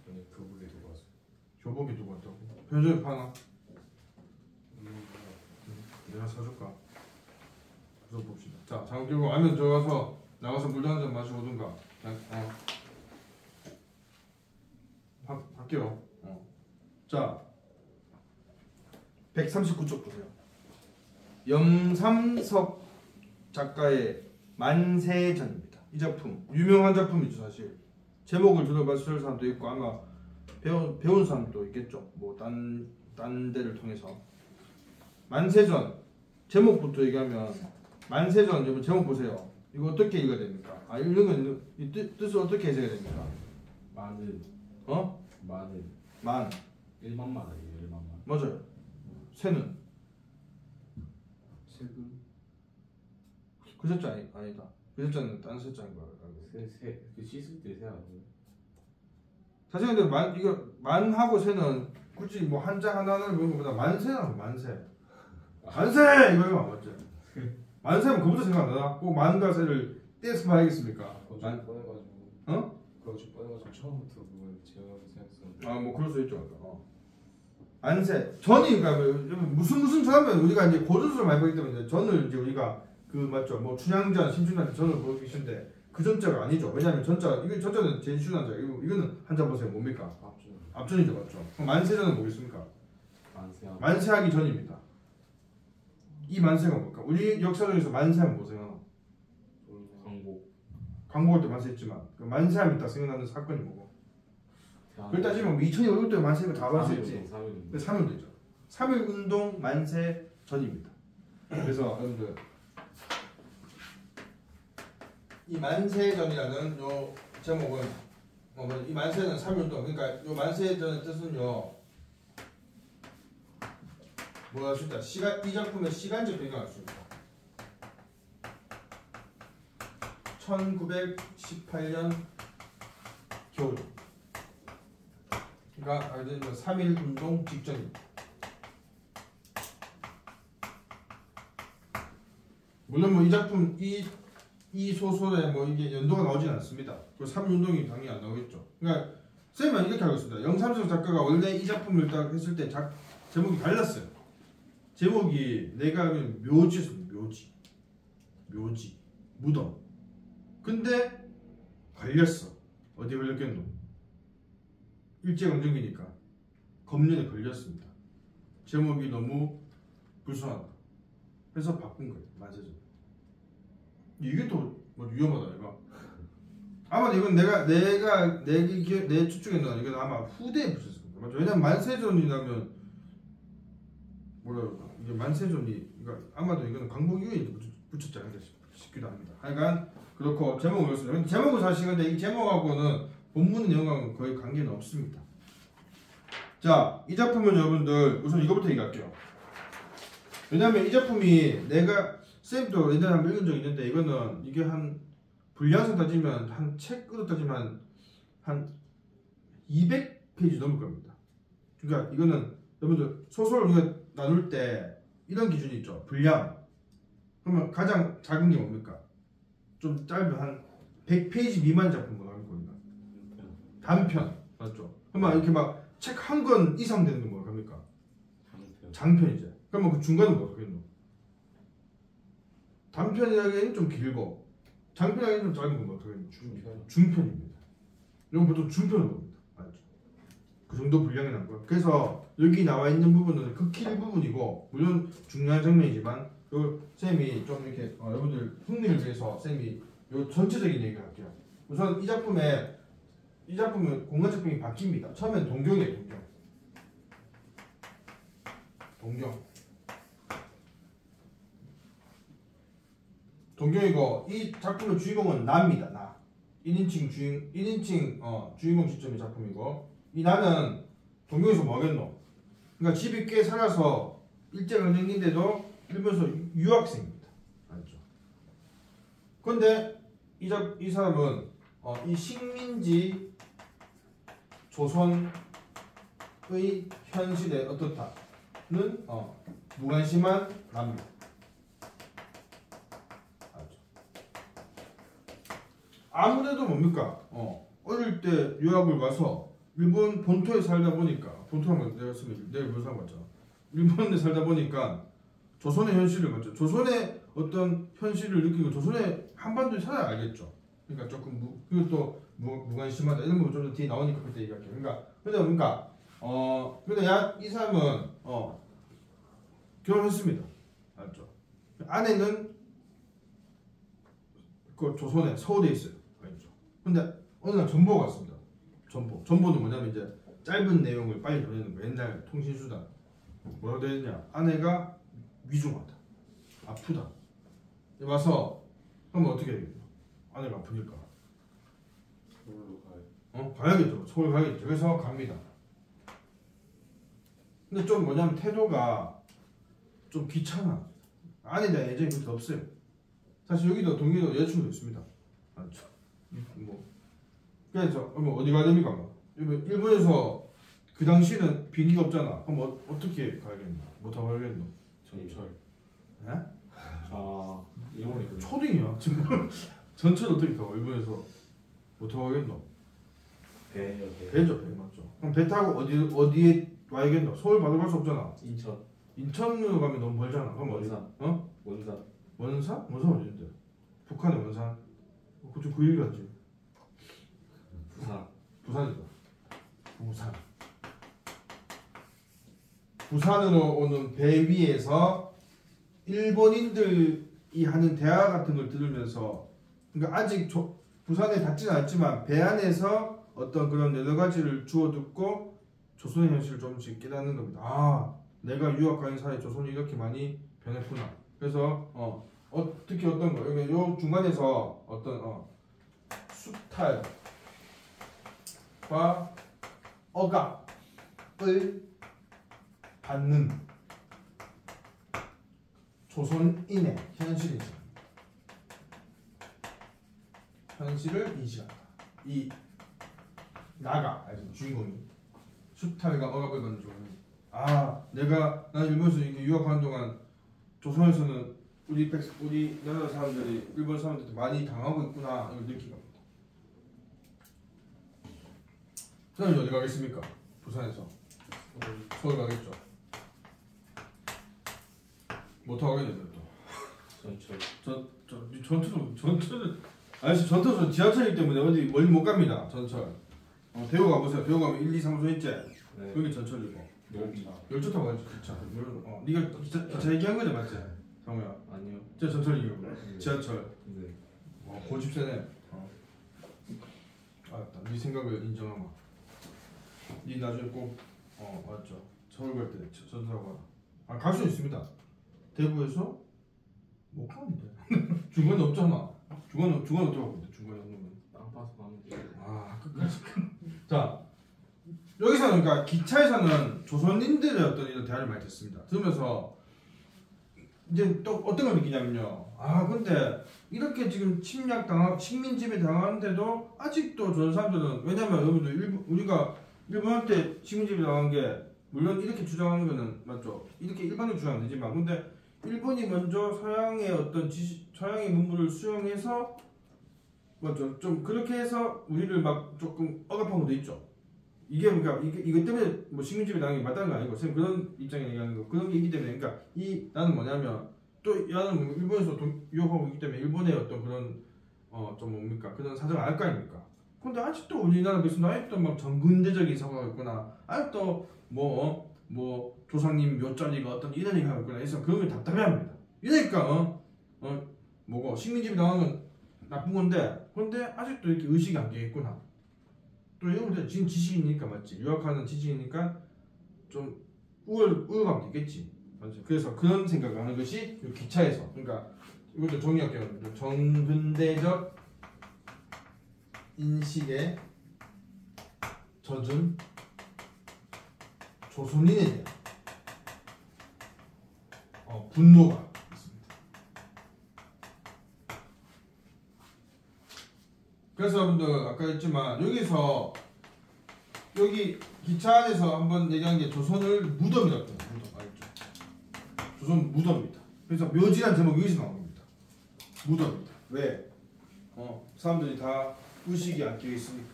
아니 교복에 두고 왔어. 교복이 두고 왔다고? 편의점에 파나? 내가 사줄까? 그래서 봅시다. 자, 장을 끼고 아니면 들어가서 나가서 물도 한 잔 마시고 오든가. 할게요. 자, 139쪽 보세요. 염삼석 작가의 만세전입니다. 이 작품 유명한 작품이죠. 사실 제목을 들어봤을 사람도 있고 아마 배운 사람도 있겠죠. 뭐 딴 데를 통해서. 만세전 제목부터 얘기하면 만세전 여러분 제목 보세요. 이거 어떻게 읽어야 됩니까? 이런 건 이 뜻을 어떻게 해석해야 됩니까? 많은 많은 만 1만만 아니에요 1만만. 맞아요. 세는 세금 그 세자 아니다. 그 세자는 딴 세자인 거야. 세그 씻을 때 세 아니에요? 사실 근데 이거 만하고 세는 굳이 뭐 한자 하나를 보는 것보다 만세라고 만세 이거 맞지? 만세면 그부터 생각 안 나나? 꼭 만과 세를 떼서 봐야겠습니까? 그거 좀 꺼내가지고. 그거 좀 꺼내가지고 처음부터 그걸 제어하고 생각했었는데. 뭐 그럴 수 있죠. 만세 전이 그러니까 무슨 전하면 우리가 이제 고전수를 많이 보기 때문에 전을 이제 우리가 그 맞죠? 뭐 춘향전, 심춘향전 전을 보고 계신데 그 전자가 아니죠. 왜냐하면 이거 전자는 제일 쉬운 한자. 이거는 한자 보세요. 뭡니까? 앞전이죠, 맞죠? 그럼 만세전은 뭐겠습니까? 만세하기 전입니다. 이 만세가 뭘까? 우리 역사적에서 만세하면 뭐 생각나? 광복할 때 만세했지만 그 만세하면 딱 생각나는 사건이 뭐고? 그걸 따지면 2005년도에 만세가 다 만세했지. 3.1운동이죠. 3.1운동 만세 전입니다. 그래서 여러분들 이 만세전이라는 요 제목은 이 만세는 3.1운동 그러니까 요 만세전의 뜻은요 뭐가 할 수 있다. 이 작품의 시간적 배경을 알 수 있다. 1918년 겨울. 그러니까 알던 3.1운동 직전입니다. 물론 뭐 이 작품 이 소설에 뭐 이게 연도가 나오진 않습니다. 그 3.1운동이 당연히 안 나오겠죠. 그러니까 쌤은 이렇게 하고 있습니다. 염삼석 작가가 원래 이 작품을 딱 했을 때 제목이 달랐어요. 제목이 내가 묘지였습니다. 묘지 무덤. 근데 걸렸어. 어디 걸렸겠노? 일제강점기니까 검문에 걸렸습니다. 제목이 너무 불순하다. 그래서 바꾼 거예요. 만세전. 이게 또 뭐 위험하다 이거. 아마 이건 내 추측에는 이건 아마 후대에 붙였을 겁니다. 맞죠? 왜냐면 만세전이라면 뭐라 그럴까? 이게 만세전이 이거 아마도 이거는 광복 이후에 붙였지 않을까 싶기도 합니다. 하여간 그렇고 제목은 그렇습니다. 제목은 사실 근데 이 제목하고는 본문 내용하고는 거의 관계는 없습니다. 자, 이 작품은 여러분들 우선 이거부터 얘기할게요. 왜냐면 이 작품이 내가 쌤도 예전에 한번 읽은 적이 있는데 이거는 이게 한 분량상 따지면 한 책으로 따지면 한 200페이지 넘을 겁니다. 그러니까 이거는 여러분들 소설을 우리가 나눌 때 이런 기준이 있죠. 분량. 그러면 가장 작은 게 뭡니까? 좀 짧은 한 100페이지 미만 작품으로 나올 겁니다. 단편. 맞죠? 그러면 이렇게 막 책 한 권 이상 되는 건 뭐랍니까? 장편이죠. 그러면 그 중간은 뭐 하겠노? 단편이라기에는 좀 길고 장편이라기에는 좀 짧은 건 뭐 하겠노? 중편입니다. 이건 보통 중편으로 봅니다. 맞죠? 그 정도 분량이 난 거예요. 그래서 여기 나와 있는 부분은 극히 일부분이고 물론 중요한 장면이지만 요 쌤이 좀 이렇게 여러분들 흥미를 위해서 쌤이 요 전체적인 얘기를 할게요. 우선 이 작품은 공간 작품이 바뀝니다. 처음엔 동경이에요. 동경이고 이 작품의 주인공은 나입니다. 나. 1인칭 주인공 시점의 작품이고 이 나는 동경에서 뭐 하겠노? 그러니까 집이 꽤 살아서 일제강점기인데도 일본에서 유학생입니다. 알죠? 그런데 이 사람은 이 식민지 조선의 현실에 어떻다는 무관심한 남녀. 아무래도 뭡니까? 어릴 때 유학을 가서 일본 본토에 살다 보니까 본토라면 내가 쓰면 내가 무슨 상관없잖아. 일본에 살다 보니까 조선의 현실을 맞죠. 조선의 어떤 현실을 느끼고 조선의 한반도에 살아야 알겠죠. 그러니까 조금 그리고 또 무관심하다 이런 거 좀 더 뒤에 나오니까 그때 얘기할게요. 그러니까 근데 이 사람은 결혼했습니다. 맞죠? 아내는 그 조선에 서울에 있어요. 알죠? 근데 어느 날 전보가 왔습니다. 전보는 뭐냐면 이제 짧은 내용을 빨리 보내는 거. 옛날 통신수단 뭐라고 되어 있냐? 아내가 위중하다, 아프다. 와서 그러면 어떻게 해야 되겠노? 아내가 아프니까 서울로 가요. 가야겠죠. 서울 가야겠죠. 그래서 갑니다. 근데 좀 뭐냐면 태도가 좀 귀찮아. 아내에 대한 애정이 그렇게 없어요. 사실 여기도 동기도 여자친구도 있습니다. 맞죠? 그래서 어디 가야 됩니까? 일본에서 그 당시는 비행기가 없잖아. 그럼 어떻게 가야겠노? 못 타고 가야겠노? 전철. 네? 아 일본이 초딩이야 지금. 전철 어떻게 타고 일본에서 못 타고 가겠노? 배예요. 배죠, 배 맞죠? 그럼 배 타고 어디에 와야겠노? 서울 바로 갈 수 없잖아. 인천. 인천으로 가면 너무 멀잖아. 그럼 어디? 원산. 원산. 원산? 원산 어디인데? 북한의 원산? 그쪽 그 얘기 같지? 부산. 부산이다. 부산으로 오는 배 위에서 일본인들이 하는 대화 같은 걸 들으면서, 그러니까 아직 부산에 닿지는 않지만 배 안에서 어떤 그런 여러 가지를 주워 듣고 조선의 현실을 조금씩 깨닫는 겁니다. 아, 내가 유학 간 사이에 조선이 이렇게 많이 변했구나. 그래서 특히 어떤 거 여기 요 중간에서 어떤 수탈과 억압을 받는 조선인의 현실을 인식한다. 이 나가 주인공이 수탈과 억압을 받는 조선인. 난 일본에서 유학하는 동안 조선에서는 우리 나라 사람들이 일본 사람들한테 많이 당하고 있구나 이걸 느낀 겁니다. 저는 어디 가겠습니까? 부산에서 서울 가겠죠. 못 타고 가겠네요 또. 전철은 아저씨 전철은 지하철이기 때문에 어디 멀리 못 갑니다. 전철. 대구 가보세요. 대구 가면 1, 2, 3소 있지? 네. 그게 전철이고. 노비. 열차 타고 가야지. 기차. 네가 기차 얘기한 거지 맞지? 상우야. 아니요. 진짜 전철이고. 지하철. 네. 고집세네. 알았다. 네 생각을 인정하마. 네 나중에 꼭 맞죠. 서울 갈 때 전철 타고 가라. 갈 수 있습니다. 대구에서 못 가는데. 중간에 없잖아. 중간에 어떻게 가고 있는데 중간에 없는 건. 땅 파서 가면 돼요. 끝까지. 자, 여기서는 그러니까 기차에서는 조선인들의 어떤 이런 대화를 많이 듣습니다. 들으면서 이제 또 어떤 걸 느끼냐면요. 근데 이렇게 지금 식민지배 당하는데도 아직도 조선 사람들은, 왜냐면 여러분들 우리가 일본한테 식민지배 당한 게 물론 이렇게 주장하는 거는 맞죠. 이렇게 일반적으로 주장은 되지만 근데 일본이 먼저 서양의 어떤 서양의 문물을 수용해서 맞죠. 좀 그렇게 해서 우리를 막 조금 억압한 것도 있죠. 이게 그러니까 이것 때문에 뭐 식민지배 당한 게 맞다는 거 아니고 선생님 그런 입장에 얘기하는 거 그런 게 있기 때문에 그러니까 나는 뭐냐면 또 나는 일본에서 유학하고 있기 때문에 일본의 어떤 그런 좀 뭡니까 그런 사정을 알 거 아닙니까. 근데 아직도 우리나라 무슨 아직도 막 전근대적인 사고가 있구나. 아직도 뭐 조상님 묘자리가 어떤 이런 얘기가 있구나. 그래서 그런 게 답답해합니다. 이러니까 뭐고 식민지배 당한 건 나쁜 건데 근데 아직도 이렇게 의식이 안 깨겠구나. 또 이런 것들 지금 지식이니까 맞지. 유학하는 지식이니까 좀 우월감도 있겠지. 맞지. 그래서 그런 생각을 하는 것이 기차에서 그러니까 이것도 정리할게요. 전근대적 인식에 젖은 조선인에 대한 분노가 있습니다. 그래서 여러분들 아까 했지만 여기서 여기 기차 안에서 한번 얘기한 게 조선을 무덤이라고 해요. 무덤 알죠? 조선 무덤입니다. 그래서 묘지란 제목이 여기서 나온 겁니다. 무덤입니다. 왜? 사람들이 다 의식이 안 끼어 있으니까.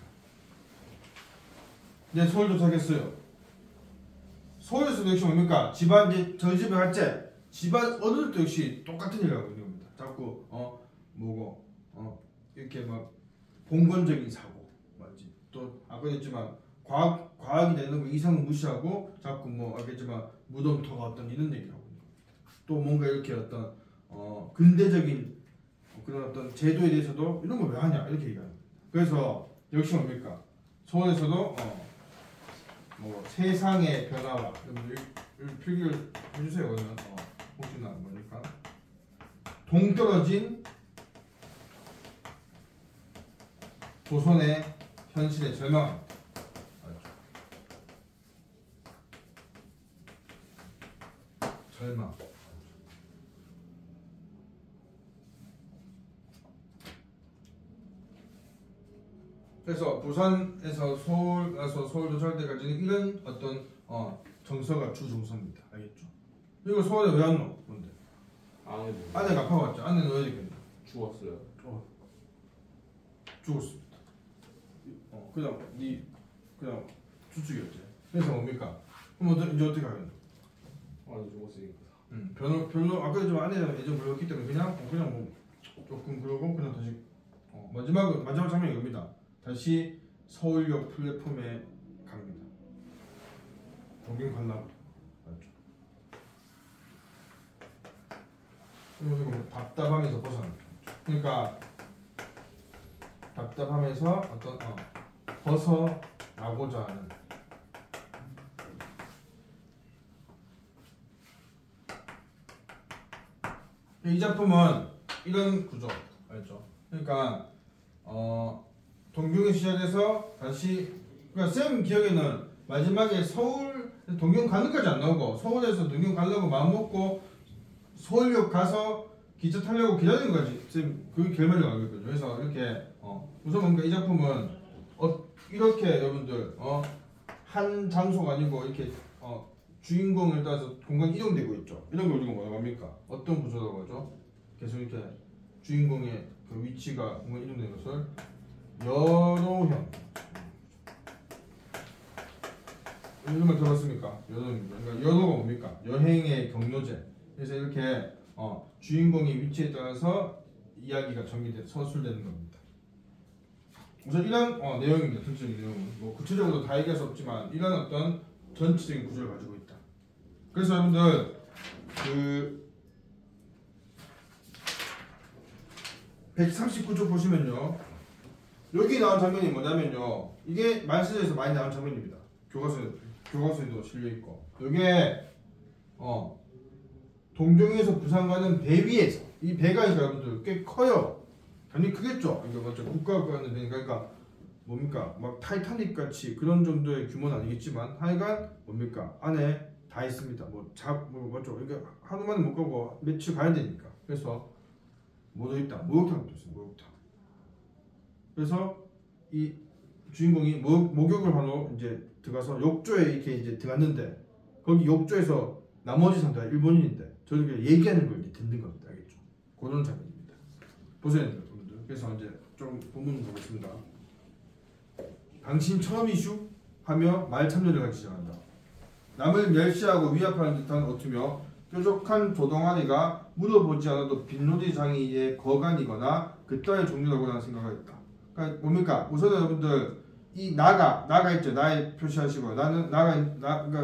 네, 서울 도착했어요. 서울에서도 역시 뭡니까? 집안 이제 저희 집에 갈 때 집안 어른도 역시 똑같은 일을 하고 있는 겁니다. 자꾸 뭐고 이렇게 막 봉건적인 사고 맞지? 또 아까 했지만 과학이 되는 거 이상을 무시하고 자꾸 뭐 알겠지만 무덤터가 어떤 이런 얘기를 하고 있는 겁니다. 또 뭔가 이렇게 어떤 근대적인 그런 어떤 제도에 대해서도 이런 거 왜 하냐 이렇게 얘기합니다. 그래서 역시 뭡니까? 서울에서도 뭐 세상의 변화와 필기를 해주세요. 그러면 혹시나 뭐니까 동떨어진 조선의 현실에 절망합니다. 절망. 그래서 부산에서 서울 가서 서울 도착할 때까지는 이런 어떤 정서가 주 정서입니다. 알겠죠? 이거 서울에 왜 왔노? 뭔데? 아내가 아파왔죠. 아내는 왜 이렇게 죽었어요. 죽었습니다. 그냥 그냥 추측이었지. 그래서 뭡니까? 그럼 이제 어떻게 하겠노? 아니 죽었으니까. 별로 아까 좀 아내가 예전 그렇기 때문에 그냥 뭐 조금 그러고 그냥 다시 마지막 장면이 이겁니다. 다시 서울역 플랫폼에 갑니다. 동경 관람 맞죠? 그래서 답답하면서 벗어납니다. 그러니까 답답하면서 어떤 벗어나고자 하는 이 작품은 이런 구조 알죠? 그러니까 동경에 시작해서 다시 그러니까 쌤 기억에는 마지막에 서울 동경 가는까지 안 나오고 서울에서 동경 가려고 마음 먹고 서울역 가서 기차 타려고 기다리는 거지. 쌤 그 결말을 알고 있거든요. 그래서 이렇게 우선 뭔가 이 작품은 이렇게 여러분들 한 장소가 아니고 이렇게 주인공을 따라서 공간이 이동되고 있죠. 이런 걸 우리가 뭐라고 합니까? 어떤 구조라고 하죠? 계속 이렇게 주인공의 그 위치가 공간 이동되는 것을 여로형 이런 말 들어봤습니까? 여로입니다. 그러니까 여로가 뭡니까? 여행의 경로제. 그래서 이렇게 주인공의 위치에 따라서 이야기가 전개돼 서술되는 겁니다. 우선 이런 내용입니다. 전체적인 내용은 뭐 구체적으로 다 얘기할 수 없지만 이런 어떤 전체적인 구조를 가지고 있다. 그래서 여러분들 그 139쪽 보시면요. 여기 나온 장면이 뭐냐면요. 이게 말씀에서 많이 나온 장면입니다. 교과서에도 실려있고 이게 동경에서 부산 가는 배 위에서 이 배가 여러분들 꽤 커요. 당연히 크겠죠. 이거 맞죠? 국가가 가는 배니까 그러니까 뭡니까? 막 타이타닉 같이 그런 정도의 규모는 아니겠지만 하여간 뭡니까? 안에 다 있습니다. 맞죠? 그러니까 하루 만에 못 가고 며칠 가야 되니까. 그래서 뭐도 있다. 목욕탕도 있어요. 목욕탕. 그래서 이 주인공이 목욕을 하러 이제 들어가서 욕조에 이렇게 이제 들어갔는데 거기 욕조에서 나머지 상대가 일본인인데 저렇게 얘기하는 걸 이제 듣는 겁니다. 알겠죠? 그런 장면입니다. 보세요, 여러분들. 그래서 이제 좀 본문 보겠습니다. 당신 처음 이슈? 하며 말 참여를 하기 시작한다. 남을 멸시하고 위압하는 듯한 어투며 뾰족한 조동아리가 물어보지 않아도 빈노디 장이의 거간이거나 그따의 종류라고 나는 생각하였다. 그러니까 뭡니까? 우선 여러분들 이 나가 있죠. 나에 표시하시고 그러니까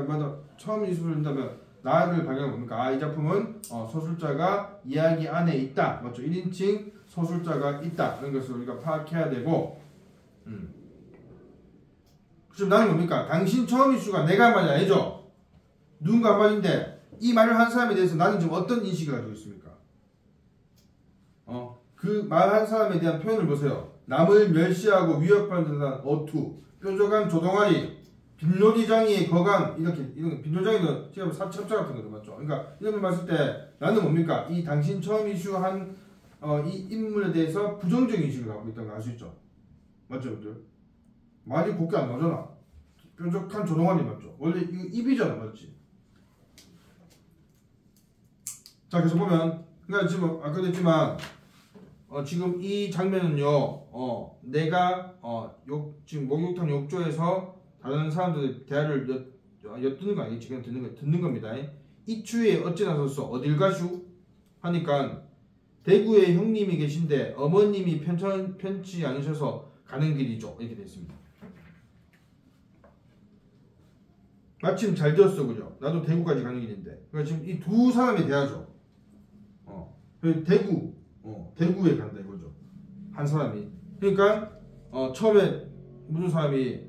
맞아. 처음 이슈를 한다면 나를 발견한 겁니까? 이 작품은 소설자가 이야기 안에 있다. 맞죠? 1인칭 소설자가 있다. 이런 것을 우리가 파악해야 되고 지금 나는 뭡니까? 당신 처음 이슈가 내가 한 말이 아니죠. 누군가 한 말인데 이 말을 한 사람에 대해서 나는 지금 어떤 인식을 가지고 있습니까? 그 말 한 사람에 대한 표현을 보세요. 남을 멸시하고 위협하는 듯한 어투, 뾰족한 조동아리, 빈노디장이의 거간 이런 빈노장이는 지금 삽자 같은 거죠, 맞죠? 그러니까 이런 걸 봤을 때 나는 뭡니까? 이 당신 처음 이슈한 이 인물에 대해서 부정적인 인식을 갖고 있다는 걸 알 수 있죠. 맞죠, 그죠? 말이 곱게 안 나오잖아. 뾰족한 조동아리 맞죠? 원래 이거 입이잖아, 맞지? 자, 그래서 보면, 그러니까 지금 아까도 했지만, 지금 이 장면은요, 내가 지금 목욕탕 욕조에서 다른 사람들 대화를 엿듣는 거 아니겠지? 그냥 듣는 겁니다. 이 추위에 어찌 나서서 어딜 가슈? 하니까 대구에 형님이 계신데 어머님이 편치 않으셔서 가는 길이죠. 이렇게 되어 있습니다. 마침 잘 들었어, 그죠? 나도 대구까지 가는 길인데. 그러니까 지금 이 두 사람의 대화죠. 대구에 간다 이거죠. 한 사람이. 그러니까 처음에 무슨 사람이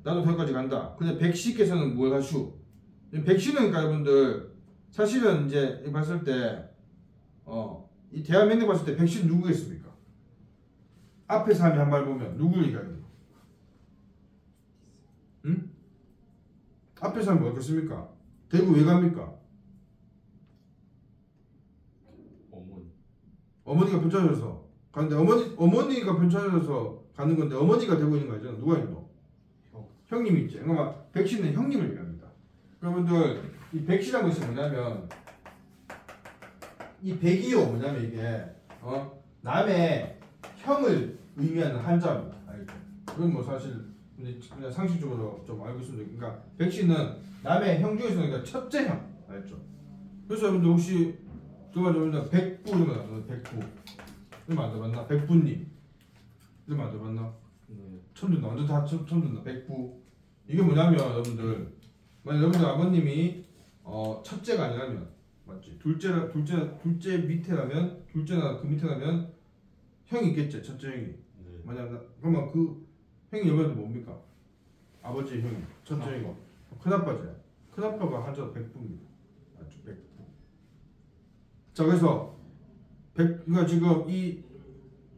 나도 대구까지 간다. 근데 백씨께서는 뭘 하슈? 백씨는 그러니까 여러분들 사실은 이제 봤을 때 이 대화 맥락 봤을 때 백씨는 누구겠습니까? 앞에 사람이 한 말 보면 누구 얘기하는 거? 응? 앞에 사람이 뭐겠습니까? 대구 왜 갑니까? 어머니가 편찮으셔서 가는데 어머니가 편찮으셔서 가는 건데 어머니가 되고 있는 거 아니잖아. 누가 있노? 형님이 있지. 그러니까 백씨는 형님을 얘기합니다. 여러분들 이 백씨라는 것이 뭐냐면 이 백이요 뭐냐면 이게 남의 형을 의미하는 한자입니다. 알죠? 그건 뭐 사실 그냥 상식적으로 좀 알고 있으면 돼요. 그러니까 백씨는 남의 형 중에서 그러니까 첫째 형. 알죠? 그래서 여러분들 혹시 그만 좀 백부 이런 거 나왔나? 백부 이런 안 들어봤나? 백부님 이런 안 들어봤나? 처음 듣나? 완전 다 처음 듣나? 백부 이게 뭐냐면 여러분들 만약 여러분들 아버님이 첫째가 아니라면 맞지? 둘째 밑에라면 둘째나 그 밑에라면 형이 있겠지? 첫째 형이 만약 그러면 그 형이 여러분들 뭡니까? 아버지의 형이 첫째 형이고 큰아빠죠. 큰아빠가 한자로 백부입니다. 맞죠? 백부. 자, 그래서 그러니까 지금 이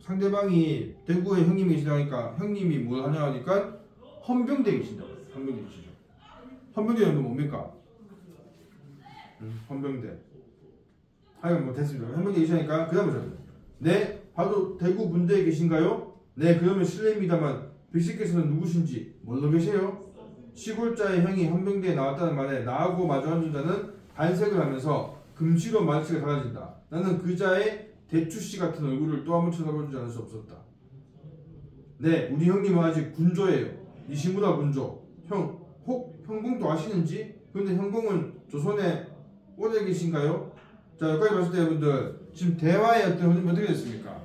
상대방이 대구에 형님이 계시다니까 형님이 뭘 하냐 하니까 헌병대에 계신다고. 헌병대 계시죠. 헌병대는 뭡니까? 헌병대. 하여간 뭐 됐습니다. 헌병대에 계시니까 그 다음에 저는 네, 바로 대구 분대에 계신가요? 네, 그러면 실례입니다만 백씨께서는 누구신지 뭘로 계세요? 시골자의 형이 헌병대에 나왔다는 말에 나하고 마주 앉은 자는 반색을 하면서 금시로 만시가 달라진다. 나는 그자의 대추씨 같은 얼굴을 또 한 번 쳐다보지 않을 수 없었다. 네, 우리 형님은 아직 군조예요. 이시무라 군조. 혹 형공도 아시는지? 근데 형공은 조선에 오래 계신가요? 자, 여기까지 봤을 때 여러분들 지금 대화의 어떤 흐름이 어떻게 됐습니까?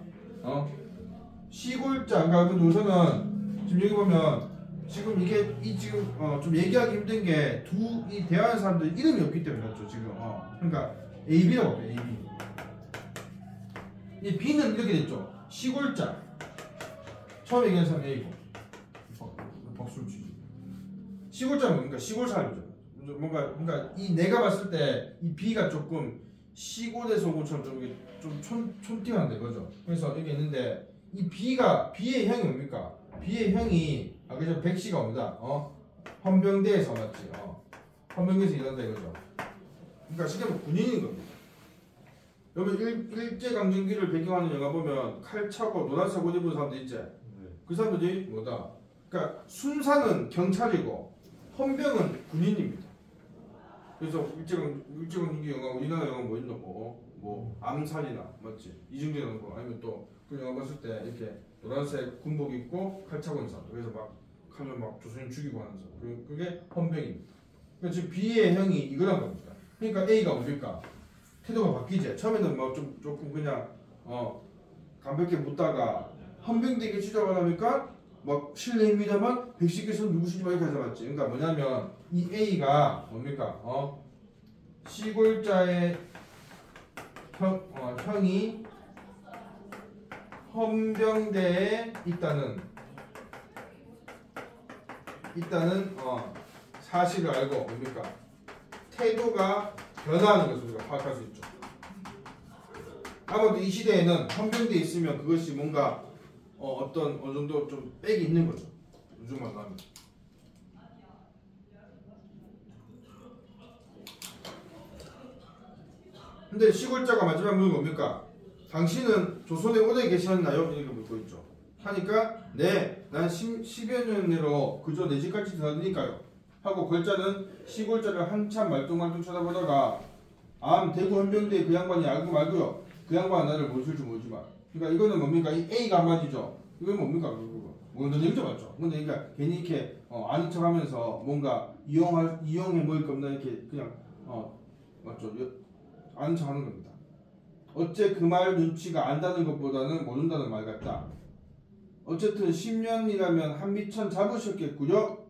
시골자, 그러니까 우선은 지금 여기 보면 지금 이게 지금 좀 얘기하기 힘든 게 이 대화하는 사람들 이름이 없기 때문에 그렇죠 지금. 그러니까 AB라고 해요. AB. 이 B는 이렇게 됐죠. 시골자. 처음 얘기한 사람 A고. 박수를 치지. 시골자는 뭡니까? 시골 사람이죠. 뭔가 그러니까 이 내가 봤을 때 이 B가 조금 시골에서 온 것처럼 좀 촌티한데 그죠? 그래서 여기 있는데 이 B의 형이 뭡니까? B의 형이 그죠? 백씨가 옵니다. 헌병대에서 맞지? 헌병대에서 일한다 이거죠. 그러니까 쉽게 말하면 군인인 겁니다. 여러분 일제강점기를 배경하는 영화 보면 칼 차고 노란색 옷 입은 사람들 있지? 그 사람들이 뭐다? 그러니까 순사는 경찰이고 헌병은 군인입니다. 그래서 일제강점기 영화 우리나라 영화 뭐 있노? 뭐 암살이나 맞지? 이중재 이런 거 아니면 또 그 영화 봤을 때 이렇게 노란색 군복 입고 칼 차고 있는 사람 그래서 막 칼로 막 조선인 죽이고 하는 사람 그게 헌병입니다. 그러니까 지금 B의 형이 이거란 겁니다. 그러니까 A가 뭡니까? 태도가 바뀌지. 처음에는 뭐 조금 그냥 가볍게 묻다가 헌병대에 취직을 하니까 막 실례입니다만 백씨께서는 누구신지 막 이렇게 해서 맞지. 그러니까 뭐냐면 이 A가 뭡니까? 시골자의 형이 헌병대에 있다는 사실을 알고 뭡니까? 태도가 변화하는 것을 우리가 파악할 수 있죠. 아무래도 이 시대에는 헌병대에 있으면 그것이 뭔가 어느 정도 좀 빽이 있는 거죠. 요즘 말로 하면. 근데 시골자가 마지막 물은 뭡니까? 당신은 조선에 오래 계셨나요? 이렇게 묻고 있죠. 하니까 난 10여 년 내로 그저 내 집까지 들어가니까요 하고 글자는 시골자를 한참 말똥말똥 쳐다보다가 대구 헌병대에 그 양반이 알고 말고요. 그 양반은 나를 모를 줄 모르지만 그러니까 이거는 뭡니까? 이 A가 한마디죠. 이건 뭡니까? 뭔 얘기죠 맞죠? 근데 그러니까 괜히 이렇게 아는 척하면서 뭔가 이용해 먹을 겁나 이렇게 그냥 맞죠? 아는 척하는 겁니다. 어째 그 말 눈치가 안다는 것보다는 모른다는 말 같다. 어쨌든 10년이라면 한미천 잡으셨겠구려?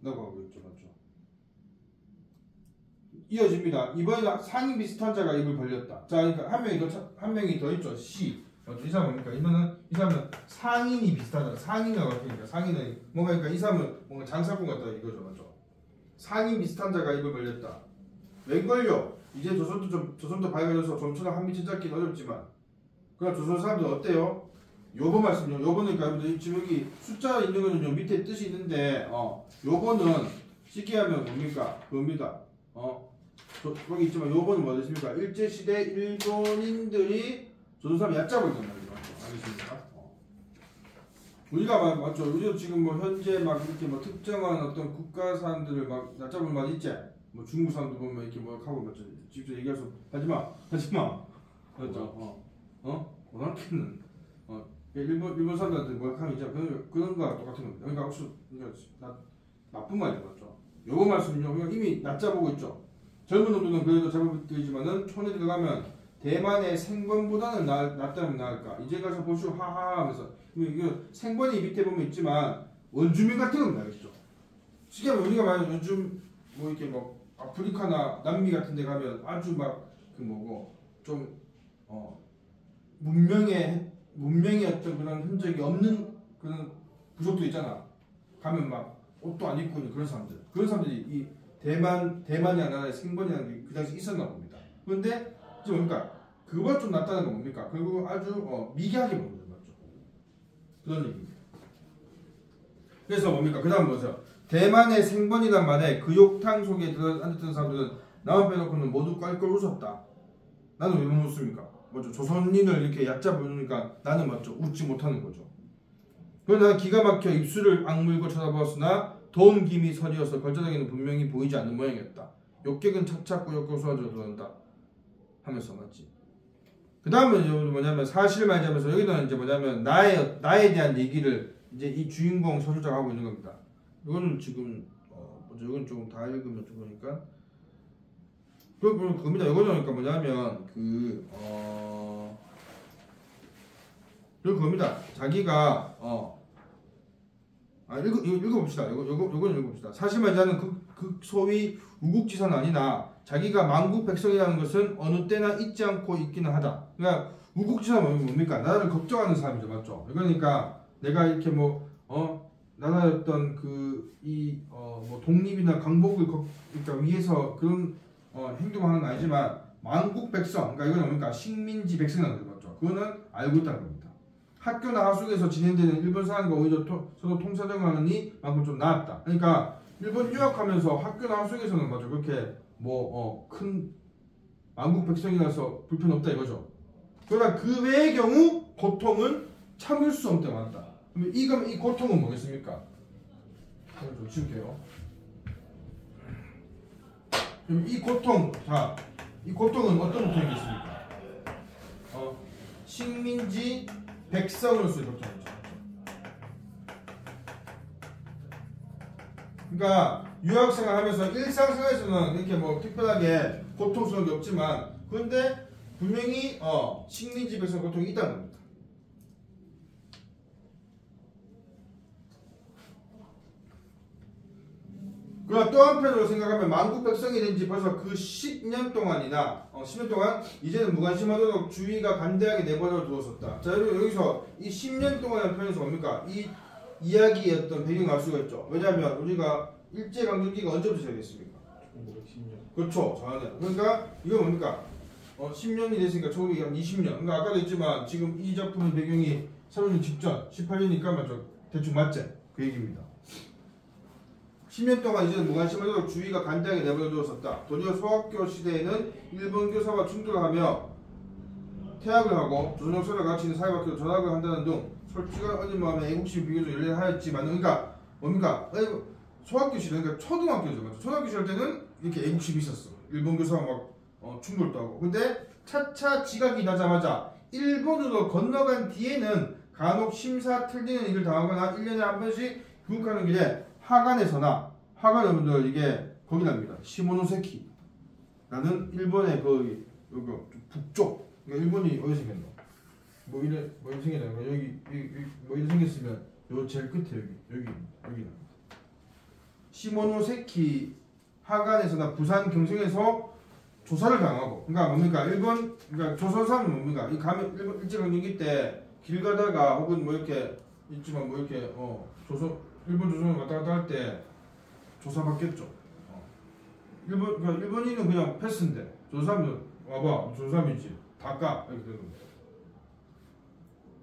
라고 하고 있죠. 맞죠? 이어집니다. 이번에는 상인 비슷한 자가 입을 벌렸다. 자, 그러니까 한 명이 더 있죠. C. 맞죠? 이 사람 뭡니까? 이 사람은 상인이 비슷하다. 상인이라고 할테니까 상인은 뭔가 그러니까 이 사람은 뭔가 장사꾼 같다 이거죠. 맞죠? 상인 비슷한 자가 입을 벌렸다. 웬걸요? 이제 조선도 밝아져서 좀처럼 한미천 잡기는 어렵지만 그럼 조선 사람들 어때요? 요거 말씀요. 요거는 그러니까 지금 여기 숫자 있는 거는요 밑에 뜻이 있는데 요거는 쉽게 하면 뭡니까? 그겁니다. 거기 있지만 요거는 뭐 됐습니까? 일제 시대 일본인들이 조선 사람 얕잡을 건 말이죠. 알겠습니까? 우리가 맞죠? 우리도 지금 뭐 현재 막 이렇게 뭐 특정한 어떤 국가 사람들을 막 얕잡을 말 있지? 뭐 중국 사람들 보면 이렇게 뭐 하고 맞죠? 직접 얘기해서 하지마. 맞죠? 원하기는 일본 사람들한테 뭐 하면 있잖아. 그런 거랑 똑같은 겁니다. 그러니까 혹시 나쁜 말이죠, 맞죠? 요거 말씀은요, 이미 얕잡고 있죠. 젊은 놈들은 그래도 잡아들이지만은 촌에 들어가면 대만의 생번보다는 낫다면 나을까? 이제 가서 보시오 하하 하면서 이거 생번이 밑에 보면 있지만 원주민 같은 건 알겠죠? 쉽게 하면 우리가 말하는 요즘 뭐 이렇게 뭐 아프리카나 남미 같은 데 가면 아주 막 그 뭐고 좀 문명의 어떤 그런 흔적이 없는 그런 부족도 있잖아. 가면 막 옷도 안 입고 있는 그런 사람들이 이 대만이라는 나라의 생번이라는 게 그 당시 있었나 봅니다. 그런데 지금 그러니까 그거보다 좀 낫다는 건 뭡니까? 결국 아주 미개하게 보는 거죠. 맞죠? 그런 얘기입니다. 그래서 뭡니까? 그 다음 보세요. 대만의 생번이란 말에 그 욕탕 속에 앉았던 사람들은 나만 빼놓고는 모두 껄껄 웃었다. 나는 왜 못 웃습니까? 맞죠? 조선인을 이렇게 얕잡으니까 나는 맞죠? 웃지 못하는 거죠. 그러나 기가 막혀 입술을 악물고 쳐다보았으나 더운 김이 서리어서 걸자닥에는 분명히 보이지 않는 모양이었다. 욕객은 착착 꾸역꾸역 쏟아져 들어온다 하면서 맞지. 그 다음은 뭐냐면 사실 말하자면서 여기는 이제 뭐냐면 나에 대한 얘기를 이제 이 주인공 서술자가 하고 있는 겁니다. 이거는 지금 뭐죠? 이건 조금 다 읽으면 좋으니까. 그겁니다. 이거는 그러니까 뭐냐면 그겁니다. 자기가 읽어봅시다. 요거는 읽어봅시다. 사실 말하자면 그 소위 우국지사는 아니나 자기가 만국 백성이라는 것은 어느 때나 잊지 않고 있기는 하다. 그러니까 우국지사는 뭡니까? 나라를 걱정하는 사람이죠, 맞죠? 그러니까 내가 이렇게 나라의 어떤 뭐 독립이나 강복을 그러니까 위해서 그런 행동을 하는 건 아니지만 만국 백성, 그러니까 이건 뭡니까? 식민지 백성이라는 거죠, 맞죠? 그거는 알고 있다는 겁니다. 학교나 하숙에서 진행되는 일본 사람과 오히려 서로 통사정하느니 만큼 좀 나았다. 그러니까 일본 유학하면서 학교나 하숙에서는 맞죠? 그렇게 큰 만국 백성이라서 불편 없다 이거죠. 그러나 그 외의 경우 고통은 참을 수 없다고 한다. 그럼 이 고통은 뭐겠습니까? 좀 지울게요. 그럼 이 고통은 어떤 고통이겠습니까? 식민지 백성으로서의 고통이죠. 그러니까 유학생활 하면서 일상생활에서는 이렇게 뭐 특별하게 고통스러운 게 없지만 그런데 분명히 식민지 백성 고통이 있다는 겁니다. 그러나 또 한편으로 생각하면 만국 백성이 된 지 벌써 그 10년 동안이나 10년 동안 이제는 무관심하도록 주의가 간대하게 내버려 두었었다. 자, 여러분 여기서 이 10년 동안이라는 표현에서 뭡니까? 이 이야기의 어떤 배경을 알 수가 있죠. 왜냐하면 우리가 일제강점기가 언제부터 시작했습니까? 1910년. 그렇죠. 정확해요. 그러니까 이건 뭡니까? 10년이 됐으니까 1920년. 그러니까 아까도 했지만 지금 이 작품의 배경이 30년 직전 18년이니까 맞죠? 대충 맞지? 그 얘기입니다. 10년 동안 이제는 무관심하도록 주의가 간단하게 내버려 두었었다. 도리어 소학교 시대에는 일본 교사와 충돌하며 퇴학을 하고 조선역사를 가르치는 사회학교 전학을 한다는 등 솔직한 어린 마음에 애국심이 비교적 열렬하였지만 그러니까 뭡니까? 소학교 시절 그러니까 초등학교죠. 맞죠? 초등학교 시절 때는 이렇게 애국심이 있었어. 일본 교사와 막 충돌도 하고. 근데 차차 지각이 나자마자 일본으로 건너간 뒤에는 간혹 심사 틀리는 일을 당하거나 1년에 한 번씩 귀국하는 길에 하간에서나 하간 여러분들 이게 거기랍니다. 시모노세키라는 일본의 그 여기 북쪽 그러니까 일본이 어디 생겼노? 뭐 이래 생겼나? 여기 뭐 이래 생겼으면 요 제일 끝에 여기 시모노세키 하간에서나 부산 경성에서 조사를 당하고 그러니까 뭡니까? 일본 그러니까 조선사는 뭡니까? 이 가면 일본 일제강점기 때 길 가다가 혹은 뭐 이렇게 있지만 뭐 이렇게 일본 조선을 왔다 갔다 할 때 조사받겠죠. 그러니까 일본인은 그냥 패스인데 조사하면 와봐 조사함이지 닦아 이렇게 되는 겁니다.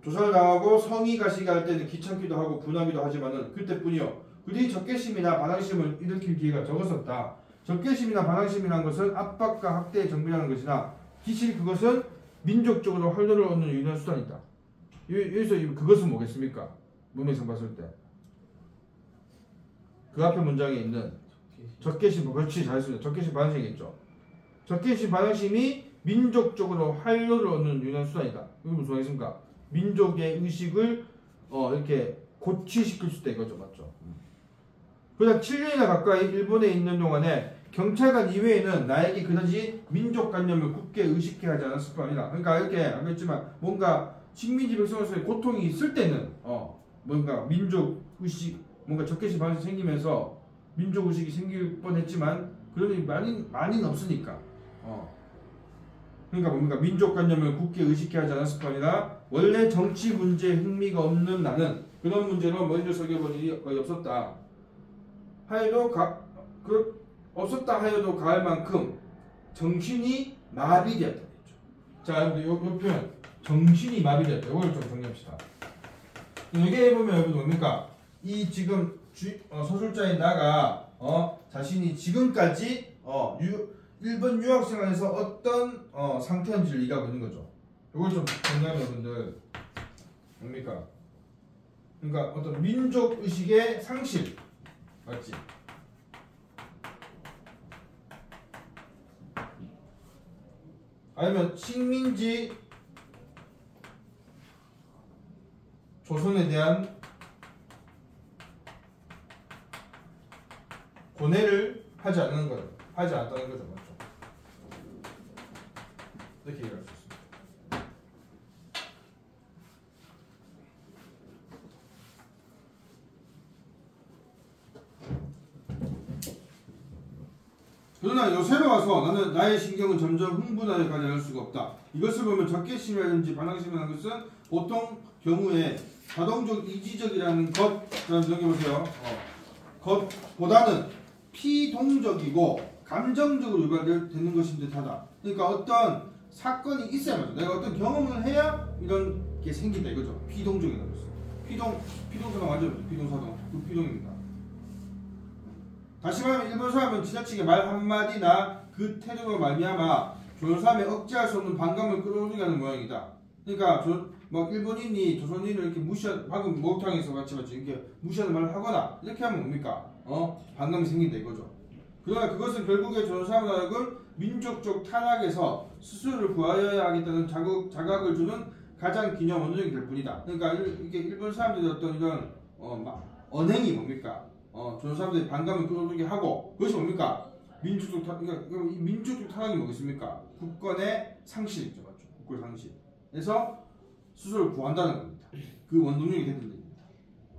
조사를 당하고 성의 가시게 할 때는 귀찮기도 하고 분하기도 하지만은 그때뿐이요. 그들이 적개심이나 반항심을 일으킬 기회가 적었었다. 적개심이나 반항심이라는 것은 압박과 학대의 정비라는 것이나 기실 그것은 민족적으로 활로를 얻는 유일한 수단이다. 여기서 그것은 뭐겠습니까? 문맥상 봤을 때 그 앞에 문장에 있는 적개심, 그렇지 잘했습니다. 적개심 반항심이겠죠. 적개심 반항심이 민족적으로 활로를 얻는 유일한 수단이다. 이게 무슨 말이겠습니까? 민족의 의식을 이렇게 고취시킬 수 있다 이거죠, 맞죠? 그냥 7년이나 가까이 일본에 있는 동안에 경찰관 이외에는 나에게 그다지 민족관념을 굳게 의식해 하지 않았을 뿐이다. 그러니까 이렇게 알겠지만 뭔가 식민지 백성으로서의 고통이 있을 때는 뭔가 민족 의식, 뭔가 적개심 반응이 생기면서 민족 의식이 생길 뻔했지만 그런 일이 많이는 없으니까. 그러니까 뭡니까? 민족관념을 굳게 의식해 하지 않았을 뿐이다. 원래 정치 문제에 흥미가 없는 나는 그런 문제로 머리를 숙여본 일이 거의 없었다. 없었다 하여도 가할 만큼 정신이 마비되었다. 자, 여러분들 요 표현 정신이 마비되었다. 이걸 좀 정리합시다. 여기에 보면 여러분 뭡니까? 이 지금 서술자인 나가 자신이 지금까지 일본 유학 생활에서 어떤 상태인지를 이해하고 있는 거죠. 이걸 좀 정리하면 여러분들 뭡니까? 그러니까 어떤 민족 의식의 상실 맞지? 아니면 식민지 조선에 대한 고뇌를 하지 않았다는 거죠. 맞죠? 이렇게 얘기할 수 있습니다. 그러나 요새로 와서 나는 나의 신경은 점점 흥분하여 가지 않을 수가 없다. 이것을 보면 적개심이라든지 반항심이라는 것은 보통 경우에 자동적 이지적이라는 것처럼 생각해보세요. 것보다는 피동적이고 감정적으로 유발되는 것인 듯하다. 그러니까 어떤 사건이 있어야만 내가 어떤 경험을 해야 이런 게 생긴다 이거죠. 피동적이라는 것은 피동사동 완전 피동사동 그 피동입니다. 다시 말하면 일본 사람은 지나치게 말 한마디나 그 태도로 말미암아 조선 사람의 억제할 수 없는 반감을 끌어오게 하는 모양이다. 그러니까 막 일본인이 조선인을 이렇게 방금 목욕탕에서 같이 이렇게 무시하는 말을 하거나 이렇게 하면 뭡니까? 반감이 생긴다 이거죠. 그러나 그것은 결국에 조선 사람을 하여금 민족적 탄압에서 스스로를 구하여야 하겠다는 자각을 주는 가장 기념 원동력이 될 뿐이다. 그러니까 이게 일본 사람들의 어떤 이런 언행이 뭡니까? 조선 사람들이 반감을 끌어오게 하고 그것이 뭡니까? 민족적 탄압이 뭐겠습니까? 국권의 상실이죠, 맞죠? 국권 상실. 그래서 스스로를 구한다는 겁니다. 그 원동력이 되는 겁니다.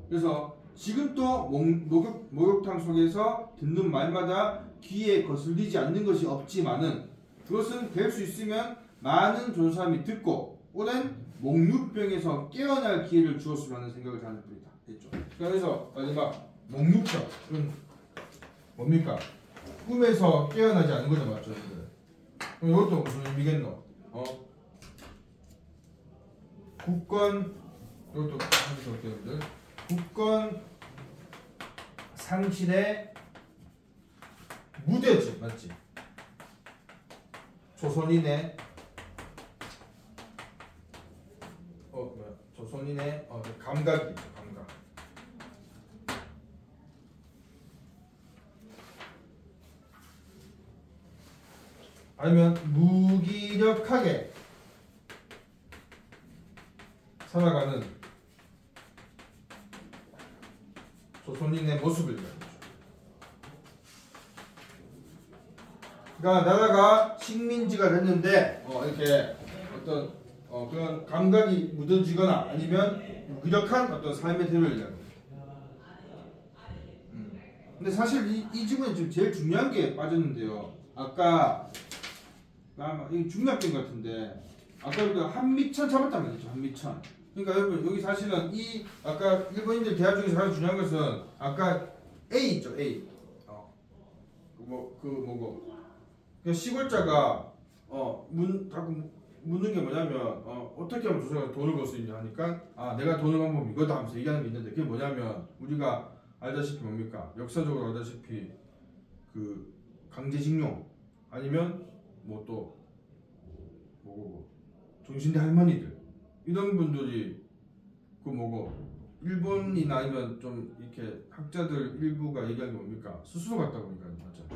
그래서 지금 또 목욕탕 속에서 듣는 말마다 귀에 거슬리지 않는 것이 없지만은 그것은 될 수 있으면 많은 조선 사람이 듣고 오랜 목욕병에서 깨어날 기회를 주었으면 하는 생각을 하는 뿐이다. 됐죠? 그래서 마지막 목욕병 뭡니까? 꿈에서 깨어나지 않는 거죠, 맞죠? 그럼 이것도 무슨 의미겠노? 국권 이것도 하면서 여러분들 국권 상실의 무대지, 맞지? 조선인의 조선인의 감각이죠. 감각. 아니면 무기력하게 살아가는 조선인의 모습을 얘기합니다. 그러니까 나라가 식민지가 됐는데 이렇게 어떤 그런 감각이 묻어지거나 아니면 무기력한 어떤 삶의 태도를 얘기합니다. 근데 사실 이 지문에 지금 제일 중요한 게 빠졌는데요. 아까 아마 이게 중요한 것 같은데 아까 우리가 한미천 잡았단 말이죠. 한미천. 그러니까 여러분 여기 사실은 이 아까 일본인들 대화 중에서 가장 중요한 것은 아까 A 있죠. A. 뭐고 그 시골자가 자꾸 묻는 게 뭐냐면 어떻게 하면 조선에서 돈을 벌 수 있냐 하니까 내가 돈을 버는 방법 이거다 하면서 얘기하는 게 있는데 그게 뭐냐면 우리가 알다시피 뭡니까? 역사적으로 알다시피 그 강제징용 아니면 뭐 또 뭐고 종신대 할머니들 이런 분들이 그 뭐고 일본이나 아니면 좀 이렇게 학자들 일부가 얘기하는 게 뭡니까? 스스로 갔다고 하니까 맞죠?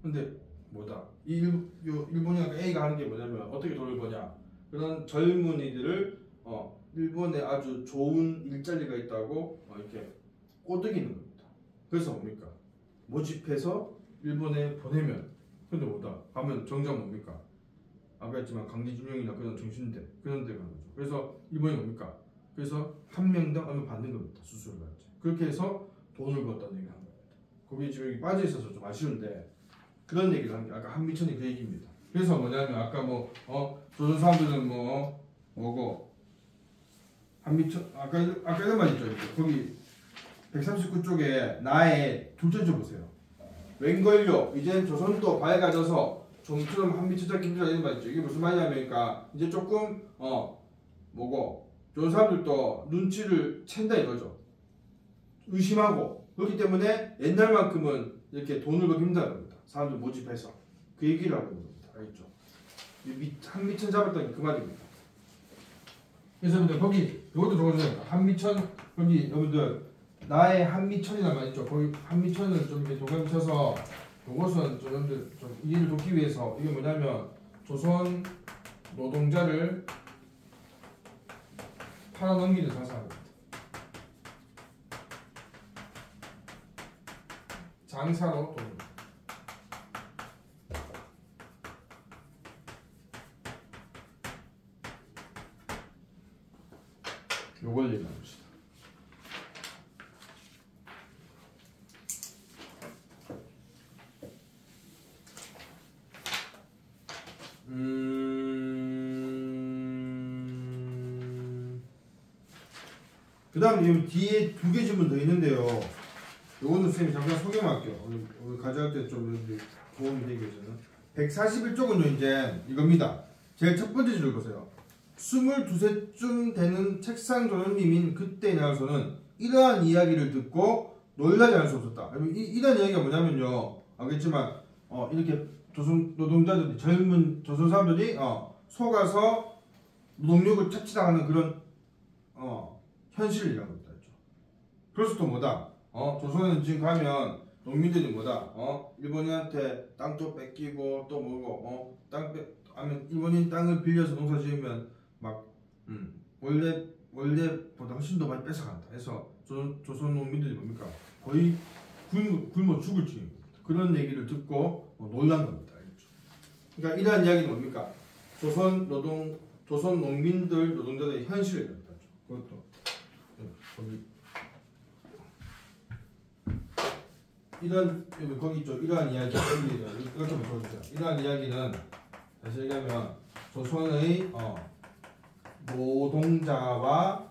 근데 뭐다? 일본이 아까 A가 하는 게 뭐냐면 어떻게 돈을 버냐? 그런 젊은이들을 일본에 아주 좋은 일자리가 있다고 이렇게 꼬드기는 겁니다. 그래서 뭡니까? 모집해서 일본에 보내면 근데 뭐다? 가면 정작 뭡니까? 아까 했지만 강제징용이나 그런 정신대 그런 데 가는 거죠. 그래서 일본이 뭡니까? 그래서 한 명당 얼마 받는 겁니다. 수수료 같이. 그렇게 해서 돈을 벌었다는 얘기를 하는 겁니다. 거기 지금 여기 빠져 있어서 좀 아쉬운데 그런 얘기를 하는 게 아까 한미천이 그 얘기입니다. 그래서 뭐냐면 아까 조선 사람들은 뭐고 한미천 아까 이런 말 있죠. 거기 139쪽에 나의 둘째 줄 보세요. 웬걸요 이젠 조선도 밝아져서 좀처럼 한미천 잡기 힘들다 이런 말 있죠. 이게 무슨 말이냐면 그러니까 이제 조금 뭐고 조선 사람들도 눈치를 챈다 이거죠. 의심하고 그렇기 때문에 옛날만큼은 이렇게 돈을 벌기 힘들다는 겁니다. 사람들 모집해서 그 얘기를 하고 있는 겁니다. 알겠죠? 한미천 잡았던 게 그 말입니다. 그래서 여러분들 거기 이것도 적어주세요. 한미천 거기 여러분들 나의 한미천이란 말 있죠. 거기 한미천을 좀 이렇게 도감 쳐서 이것은 좀 여러분들 좀 이해를 돕기 위해서 이게 뭐냐면 조선 노동자를 팔아넘기는 사상입니다. 장사로 돈. 요걸 얘기하는 것이다. 그 다음에 뒤에 두 개 질문 더 있는데요. 요거는 선생님이 잠깐 소개만 할게요. 오늘 가져갈 때 좀 도움이 되기 위해서는. 141쪽은 이제 이겁니다. 제일 첫 번째 줄 보세요. 22세쯤 되는 책상 조련님인 그때 나와서는 이러한 이야기를 듣고 놀라지 않을 수 없었다. 이러한 이야기가 뭐냐면요. 알겠지만 이렇게 조선 노동자들이 젊은 조선 사람들이 속아서 노동력을 착취당하는 그런 현실이라고 했다 했죠. 그래서 또 뭐다? 조선은 지금 가면 농민들이 뭐다? 일본인한테 땅 좀 뺏기고 또 뭐고 아니면 일본인 땅을 빌려서 농사 지으면 막 원래보다 훨씬 더 많이 뺏어간다. 해서 조선 농민들이 뭡니까? 거의 굶어 죽을 지경입니다. 그런 얘기를 듣고 놀란 겁니다. 알겠죠? 그러니까 이러한 이야기는 뭡니까? 조선 농민들 노동자들의 현실을 얘기한다. 그것도 거기 거기 있죠. 이러한 이야기 이것 좀 보여주세요. 이러한 이야기는 다시 얘기하면 조선의 노동자와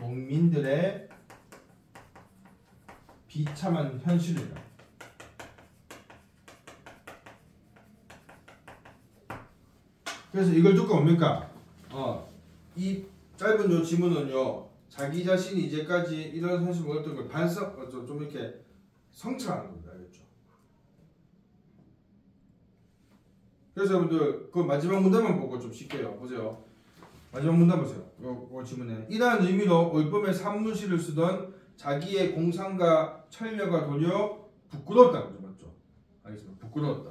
농민들의 비참한 현실이다. 그래서 이걸 듣고 뭡니까? 이 짧은 요 지문은요, 자기 자신이 이제까지 이런 현실 몰랐던 걸 좀 이렇게 성찰하는 겁니다. 알겠죠? 그래서 여러분들 그 마지막 문단만 보고 좀 쉽게요. 보세요. 마지막 문단 보세요. 요 지문에 이러한 의미로 올봄에 산문시를 쓰던 자기의 공상과 철녀가 도리어 부끄러웠다는 거죠. 맞죠? 알겠습니다. 부끄러웠다.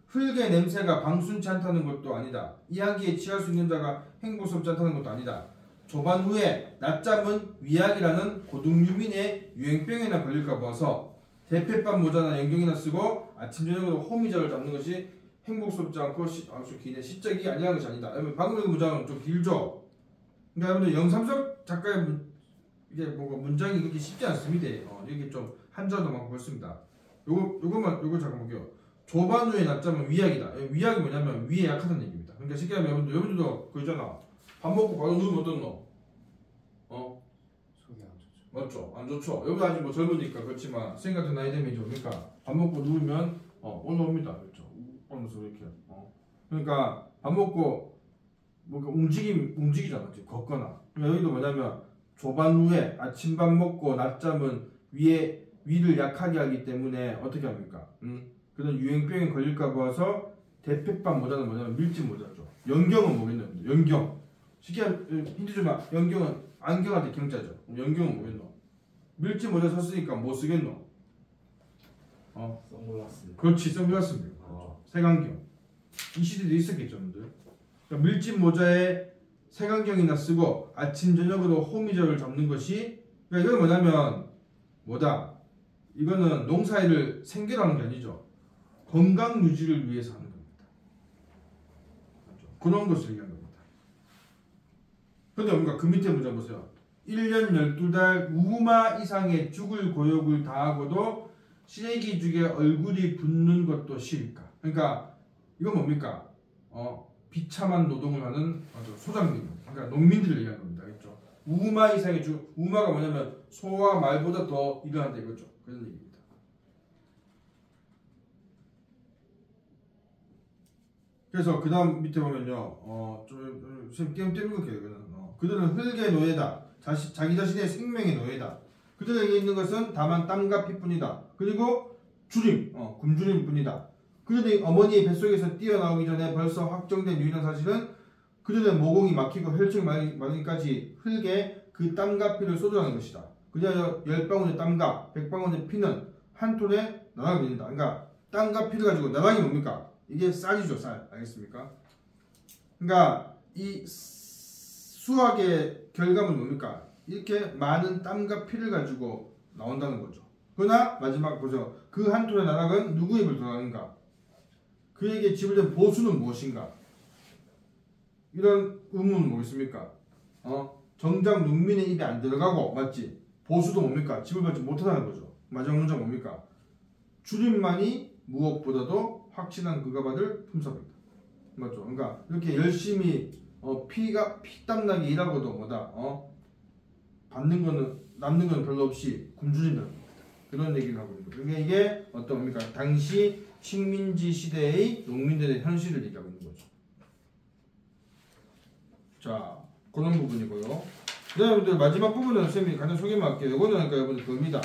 흙의 냄새가 방순치 않다는 것도 아니다. 이야기에 취할 수 있는 자가 행복스럽지 않다는 것도 아니다. 조반 후에 낮잠은 위약이라는 고등유민의 유행병이나 걸릴까 봐서 대패밥 모자나 연경이나 쓰고 아침 저녁으로 호미자를 잡는 것이 행복스럽지 않고 아주 기네 시적이 아니라는 것이 아니다. 여러분 방금 그 문장은 좀 길죠. 그러니까 여러분들 영삼석 작가의 이게 뭐가 문장이 그렇게 쉽지 않습니다. 이게 좀 한자도 많고 그렇습니다. 요거 잠깐 볼게요. 조반 후에 낮잠은 위약이다. 위약이 뭐냐면 위에 약하다는 얘기입니다. 그러니까 쉽게 하면 여러분들도 그러잖아. 밥 먹고 바로 누우면 어떻노? 속이 안 좋죠. 맞죠? 안 좋죠. 여러분 아직 뭐 젊으니까 그렇지만 선생님 같은 나이 되면 이제 뭡니까? 밥 먹고 누우면 올라옵니다. 그렇죠? 오면서 이렇게. 그러니까 밥 먹고 뭔가 움직이잖아. 지금 걷거나. 그러니까 여기도 뭐냐면 조반 후에 아침밥 먹고 낮잠은 위를 약하게 하기 때문에 어떻게 합니까? 그런 유행병에 걸릴까 봐서 대패밥 모자는 뭐냐면 밀짚 모자죠. 연경은 뭐겠노? 연경. 쉽게 힌트 주면 연경은 안경한테 경자죠. 연경은 뭐겠노? 밀짚 모자 썼으니까 뭐 쓰겠노? 선글라스. 그렇지, 선글라스입니다. 색안경. 이 시대도 있었겠죠, 여러분들. 그러니까 밀짚 모자에 색안경이나 쓰고 아침 저녁으로 호미자를 잡는 것이 그러니까 이건 뭐냐면 뭐다? 이거는 농사일을 생계로 하는 게 아니죠. 건강 유지를 위해서 하는 겁니다. 맞죠? 그런 것을 얘기하는 겁니다. 근데 뭔가 그 밑에 문장 보세요. 1년 12달 우마 이상의 죽을 고욕을 다하고도 시래기 죽에 얼굴이 붓는 것도 싫을까? 그러니까 이건 뭡니까? 비참한 노동을 하는 소장님, 그러니까 농민들을 얘기하는 겁니다. 그렇죠? 우마 이상의 우마가 뭐냐면 소와 말보다 더 일을 한다 이거죠. 그런 얘기입니다. 그래서 그 다음 밑에 보면요, 좀 띄엄띄엄 그들은 흙의 노예다. 자기 자신의 생명의 노예다. 그들에게 있는 것은 다만 땀과 피뿐이다. 그리고 주림, 굶주림뿐이다. 그들의 어머니의 뱃속에서 뛰어나오기 전에 벌써 확정된 유일한 사실은 그들의 모공이 막히고 혈청이 말리기까지 흙에 그 땀과 피를 쏟아내는 것이다. 그리하여 10방울의 땀과 100방울의 피는 한 톤에 나락이 된다. 그러니까 땀과 피를 가지고 나락이 뭡니까? 이게 쌀이죠, 쌀. 알겠습니까? 그러니까 이 수학의 결과물 뭡니까? 이렇게 많은 땀과 피를 가지고 나온다는 거죠. 그러나 마지막 보죠. 그 한 톤의 나락은 누구의 입을 들어가는가? 그에게 지불된 보수는 무엇인가? 이런 의문은 뭐겠습니까? 정작 농민의 입에 안 들어가고 맞지? 보수도 뭡니까? 지불받지 못하다는 거죠. 마지막 문장 뭡니까? 주림만이 무엇보다도 확신한 그가 받을 품삯이다. 맞죠? 그러니까 이렇게 열심히 피땀나게 일하고도 뭐다? 받는 거는 남는 건 별로 없이 굶주린다는 겁니다. 그런 얘기를 하고 있는 거죠. 그러니까 이게 어떤 겁니까? 당시 식민지 시대의 농민들의 현실을 얘기하고 있는 거죠. 자, 그런 부분이고요. 네, 여러분들 마지막 부분은 선생님이 간단 소개만 할게요. 이거는 그러니까 여러분들 그겁니다.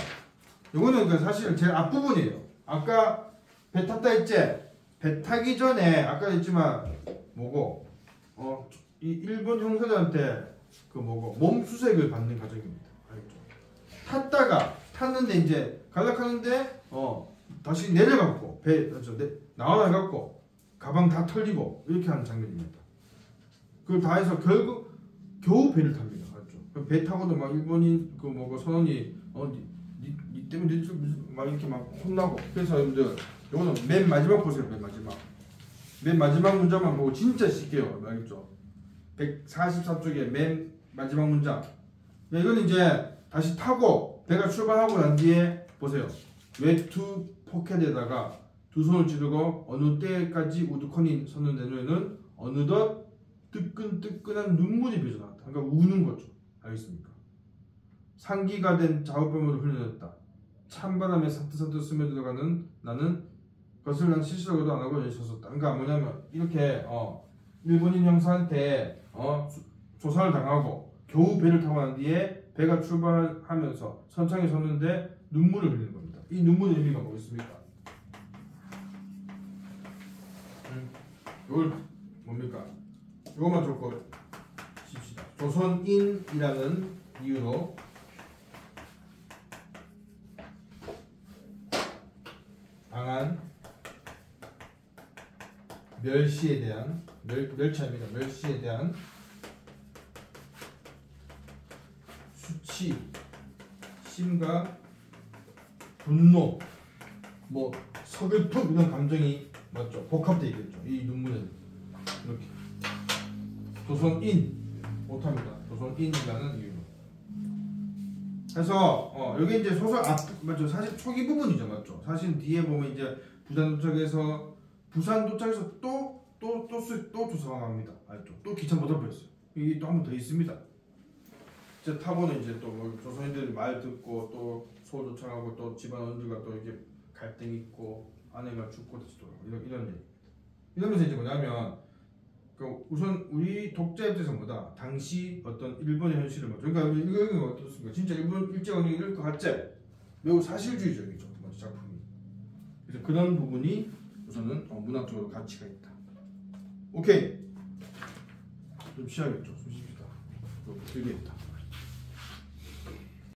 이거는 그 사실 제일 앞부분이에요. 아까 배 탔다 했지? 배 타기 전에 아까 했지만 뭐고 이 일본 형사들한테 그 뭐고 몸 수색을 받는 과정입니다. 알겠죠? 탔는데 이제 갈락하는데 다시 내려갖고 배 나와갖고 가방 다 털리고 이렇게 하는 장면입니다. 그걸 다 해서 결국 겨우 배를 탑니다. 알죠? 배 타고도 막 일본인 그 뭐고 선원이 니 때문에 막 이렇게 막 혼나고 그래서 여러분들 이거는 맨 마지막 보세요. 맨 마지막 문장만 보고 진짜 쉽게요. 알겠죠? 144쪽에 맨 마지막 문장. 이거는 이제 다시 타고 배가 출발하고 난 뒤에 보세요. 외투 포켓에다가 두 손을 찌르고 어느 때까지 우두커니 섰는 내놓에는 어느덧 뜨끈뜨끈한 눈물이 빚어나왔다. 그러니까 우는 거죠. 알겠습니까? 상기가 된 좌우뺨으로 흘려졌다. 찬바람에 산뜻산뜻 스며들어가는 나는 그것을 난 실수라고도 안 하고 여기 섰었다. 그러니까 뭐냐면 이렇게 일본인 형사한테 조사를 당하고 겨우 배를 타고 난 뒤에 배가 출발하면서 선창에 섰는데 눈물을 흘리는 겁니다. 이 눈물의 의미가 뭐겠습니까? 이걸 뭡니까? 이것만 적고 조선인이라는 이유로 당한 멸시에 대한 멸치입니다. 멸시에 대한 수치, 심과 분노, 뭐 서글픔 이런 감정이 맞죠? 복합되어 있겠죠. 이 눈물은 이렇게 조선인 못합니다. 조선인이라는 이유로. 그래서 여기 이제 소설 앞 맞죠? 사실 초기 부분이죠, 맞죠? 사실 뒤에 보면 이제 부산 도착에서 또 조사방합니다. 알죠? 또 기차 못 덮였어요. 이게 또 한 번 더 있습니다. 이제 타고는 이제 또 뭐 조선인들 말 듣고 또 서울 도착하고 또 집안원들과 또 이게 갈등 있고 아내가 죽고 다시 돌아오고 이런 얘기. 이러면서 이제 뭐냐면 그 우선 우리 독자 입장에서 당시 어떤 일본의 현실을 맞죠. 그러니까 이거 어떻습니까? 진짜 일본 일제강점기 이럴 것 같지? 매우 사실주의적이죠, 먼저 작품이. 그래서 그런 부분이 우선은 문학적으로 가치가 있다. 오케이. 좀 쉬어야겠죠. 숨 쉽시다. 길게 했다.